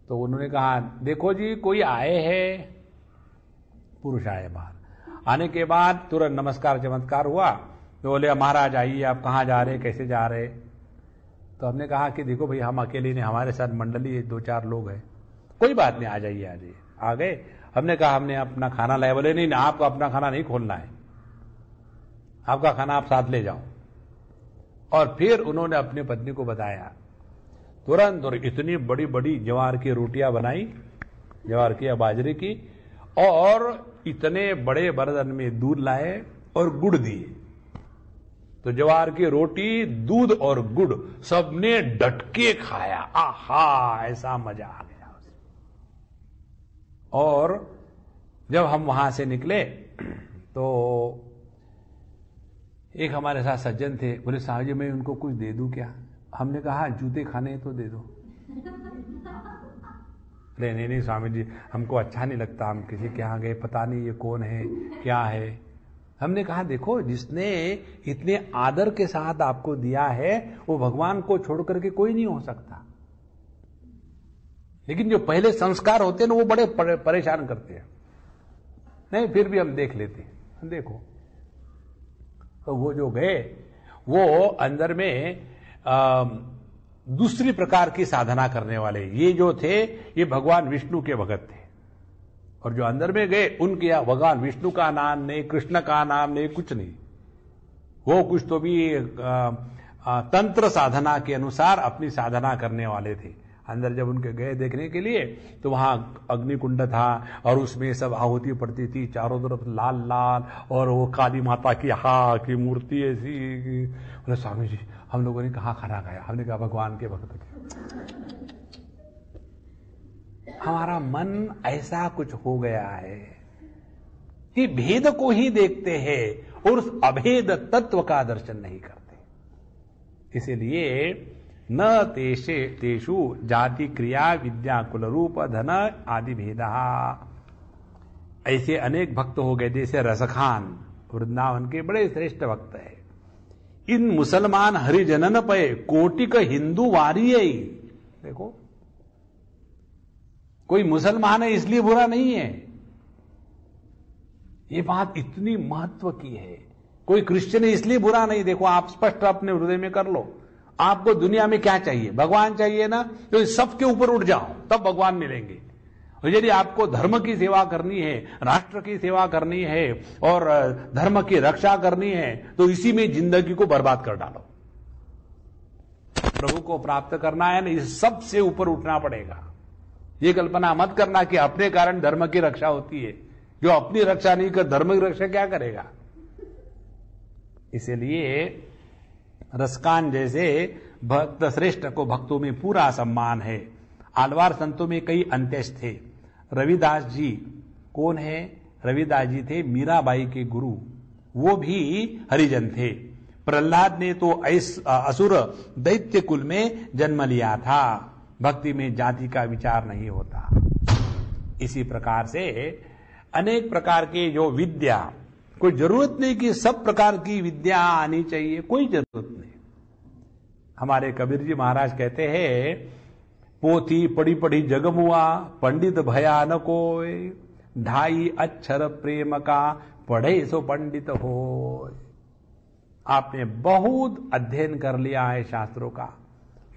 तो उन्होंने कहा देखो जी कोई आए हैं। पुरुष आए बाहर। आने के बाद तुरंत नमस्कार चमत्कार हुआ। तो बोले महाराज आइए, आप कहाँ जा रहे, कैसे जा रहे? तो हमने कहा कि देखो भाई हम अकेले नहीं, हमारे साथ मंडली 2-4 लोग हैं। कोई बात नहीं, आ जाइए। आ गए। हमने कहा हमने अपना खाना लाया। बोले नहीं, आपको अपना खाना नहीं खोलना है, आपका खाना आप साथ ले जाओ। और फिर उन्होंने अपनी पत्नी को बताया तुरंत, और इतनी बड़ी बड़ी ज्वार की रोटियां बनाई, ज्वार की या बाजरे की, और इतने बड़े बर्तन में दूध लाए और गुड़ दिए। तो ज्वार की रोटी, दूध और गुड़ सबने डटके खाया। आहा, ऐसा मजा आ गया उसमें। और जब हम वहां से निकले तो एक हमारे साथ सज्जन थे, बोले साहब जी मैं उनको कुछ दे दूं क्या? हमने कहा जूते खाने तो दे दो। नहीं स्वामी जी, हमको अच्छा नहीं लगता, हम किसी के यहाँ गए, पता नहीं ये कौन है क्या है। हमने कहा देखो, जिसने इतने आदर के साथ आपको दिया है वो भगवान को छोड़ करके कोई नहीं हो सकता। लेकिन जो पहले संस्कार होते हैं ना, वो बड़े परेशान करते हैं। नहीं, फिर भी हम देख लेते हैं। देखो तो वो जो गए, वो अंदर में दूसरी प्रकार की साधना करने वाले ये जो थे, ये भगवान विष्णु के भगत थे। और जो अंदर में गए, उनके यहाँ भगवान विष्णु का नाम नहीं, कृष्ण का नाम नहीं, कुछ नहीं। वो कुछ तो भी तंत्र साधना के अनुसार अपनी साधना करने वाले थे। अंदर जब उनके गए देखने के लिए, तो वहां अग्निकुंड था और उसमें सब आहुति पड़ती थी, चारों तरफ लाल लाल, और वो काली माता की मूर्ति ऐसी। बोले स्वामी जी, हम लोगों ने कहाँ खाना खाया? हमने कहा भगवान के भक्त थे। हमारा मन ऐसा कुछ हो गया है कि भेद को ही देखते हैं और उस अभेद तत्व का दर्शन नहीं करते। इसीलिए न तेषु जाति क्रिया विद्या कुल रूप धन आदि भेदा। ऐसे अनेक भक्त हो गए, जैसे रसखान वृंदावन के बड़े श्रेष्ठ भक्त है। इन मुसलमान हरिजनन पे कोटिक हिंदू वारी। देखो, कोई मुसलमान है इसलिए बुरा नहीं है, ये बात इतनी महत्व की है। कोई क्रिश्चियन है इसलिए बुरा नहीं। देखो, आप स्पष्ट अपने हृदय में कर लो, आपको दुनिया में क्या चाहिए? भगवान चाहिए ना, तो सबके ऊपर उठ जाओ, तब भगवान मिलेंगे। और यदि आपको धर्म की सेवा करनी है, राष्ट्र की सेवा करनी है और धर्म की रक्षा करनी है, तो इसी में जिंदगी को बर्बाद कर डालो। प्रभु को प्राप्त करना है ना, इस सबसे ऊपर उठना पड़ेगा। ये कल्पना मत करना कि अपने कारण धर्म की रक्षा होती है। जो अपनी रक्षा नहीं कर, धर्म की रक्षा क्या करेगा? इसलिए रसकान जैसे भक्त श्रेष्ठ को भक्तों में पूरा सम्मान है। आलवार संतों में कई अंत्येष्ट थे। रविदास जी कौन है? रविदास जी थे मीराबाई के गुरु, वो भी हरिजन थे। प्रहलाद ने तो असुर दैत्य कुल में जन्म लिया था। भक्ति में जाति का विचार नहीं होता। इसी प्रकार से अनेक प्रकार के जो विद्या, कोई जरूरत नहीं कि सब प्रकार की विद्या आनी चाहिए, कोई जरूरत नहीं। हमारे कबीर जी महाराज कहते हैं, पोथी पढ़ी पढ़ी जगमुआ, पंडित भया न कोय, ढाई अक्षर प्रेम का, पढ़े सो पंडित हो। आपने बहुत अध्ययन कर लिया है शास्त्रों का,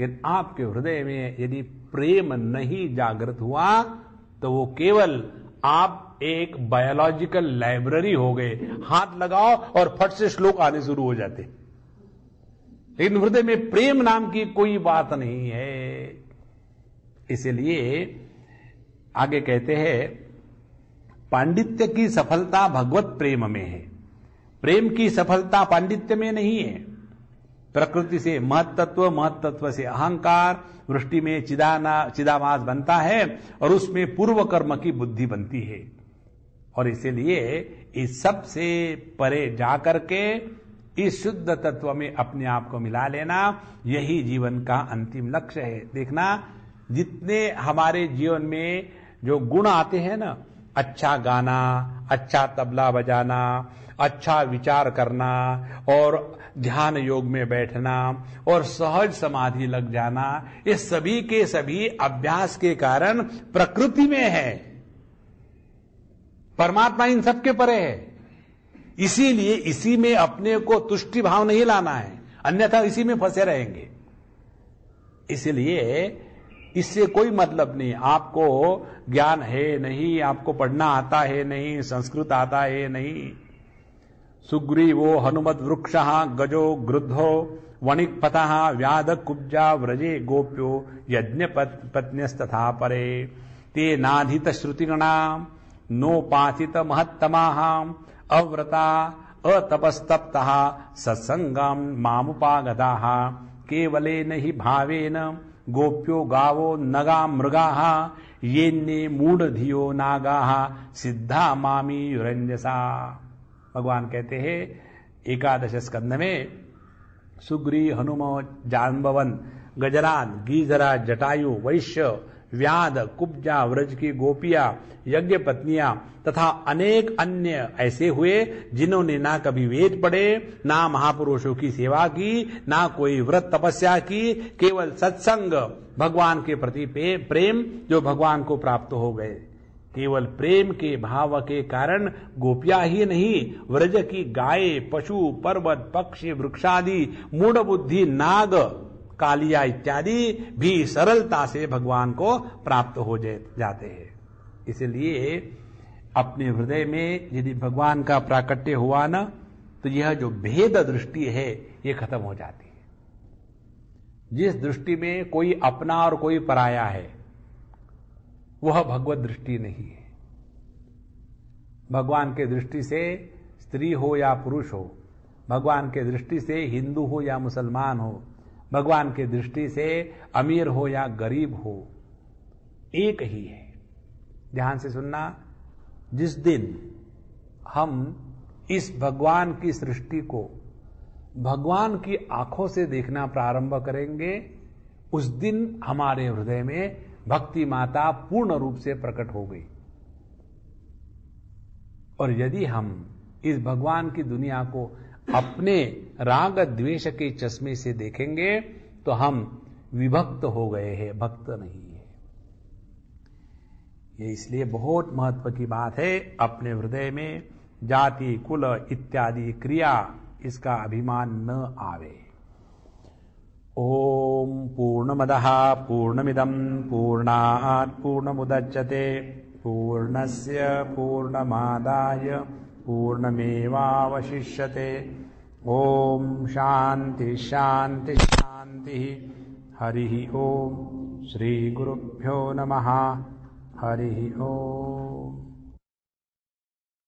लेकिन आपके हृदय में यदि प्रेम नहीं जागृत हुआ तो वो केवल आप एक बायोलॉजिकल लाइब्रेरी हो गए। हाथ लगाओ और फट से श्लोक आने शुरू हो जाते, लेकिन हृदय में प्रेम नाम की कोई बात नहीं है। इसलिए आगे कहते हैं, पांडित्य की सफलता भगवत प्रेम में है। प्रेम की सफलता पांडित्य में नहीं है। प्रकृति से महत्त्व, महत्त्व से अहंकार, वृष्टि में चिदाभास बनता है और उसमें पूर्व कर्म की बुद्धि बनती है। और इसीलिए इस सब से परे जाकर के इस शुद्ध तत्व में अपने आप को मिला लेना, यही जीवन का अंतिम लक्ष्य है। देखना, जितने हमारे जीवन में जो गुण आते हैं ना, अच्छा गाना, अच्छा तबला बजाना, अच्छा विचार करना और ध्यान योग में बैठना और सहज समाधि लग जाना, ये सभी के सभी अभ्यास के कारण प्रकृति में है। परमात्मा इन सबके परे है। इसीलिए इसी में अपने को तुष्टि भाव नहीं लाना है, अन्यथा इसी में फंसे रहेंगे। इसलिए इससे कोई मतलब नहीं आपको ज्ञान है नहीं, आपको पढ़ना आता है नहीं, संस्कृत आता है नहीं। सुग्रीवो हनुमत वृक्षः गजो गृद्धो वणिक्पथः व्याध कुब्जा व्रजे गोप्यो यज्ञ पत्न्यस्तथा परे ते नाधित श्रुतिगणा नोपासित महत्तमाः अव्रता अतपस्तप्तः सत्संगं मामुपागताः केवलेन हि भावेन गोप्यो गावो नगा मृगाः येन्ने मूढ़धियो नागाः सिद्धा मामी युरंजसा। भगवान कहते हैं एकादश स्कंद में, सुग्री हनुम जांबवन गजरान गीजरा जटायु वैश्य व्याध कुब्जा व्रज की गोपियां यज्ञ पत्नियां तथा अनेक अन्य ऐसे हुए जिन्होंने ना कभी वेद पढ़े, ना महापुरुषों की सेवा की, ना कोई व्रत तपस्या की, केवल सत्संग, भगवान के प्रति प्रेम जो भगवान को प्राप्त हो गए। केवल प्रेम के भाव के कारण गोपियां ही नहीं, व्रज की गाय, पशु, पर्वत, पक्षी, वृक्षादि, मूढ़ बुद्धि, नाग, कालिया इत्यादि भी सरलता से भगवान को प्राप्त हो जाते हैं। इसलिए अपने हृदय में यदि भगवान का प्राकट्य हुआ ना, तो यह जो भेद दृष्टि है ये खत्म हो जाती है। जिस दृष्टि में कोई अपना और कोई पराया है, वह भगवत दृष्टि नहीं है। भगवान के दृष्टि से स्त्री हो या पुरुष हो, भगवान के दृष्टि से हिंदू हो या मुसलमान हो, भगवान के दृष्टि से अमीर हो या गरीब हो, एक ही है। ध्यान से सुनना, जिस दिन हम इस भगवान की सृष्टि को भगवान की आंखों से देखना प्रारंभ करेंगे, उस दिन हमारे हृदय में भक्ति माता पूर्ण रूप से प्रकट हो गई। और यदि हम इस भगवान की दुनिया को अपने राग द्वेष के चश्मे से देखेंगे तो हम विभक्त हो गए हैं, भक्त नहीं है। ये इसलिए बहुत महत्व की बात है, अपने हृदय में जाति कुल इत्यादि क्रिया इसका अभिमान न आवे। ओम पूर्णमदः पूर्णमिदं पूर्णात् पूर्णमुदच्यते पूर्णस्य पूर्णमादाय पूर्णमेवावशिष्यते। ओम शांति शांति शांति। हरि ओम। श्री गुरुभ्यो नमः। हरि ओम।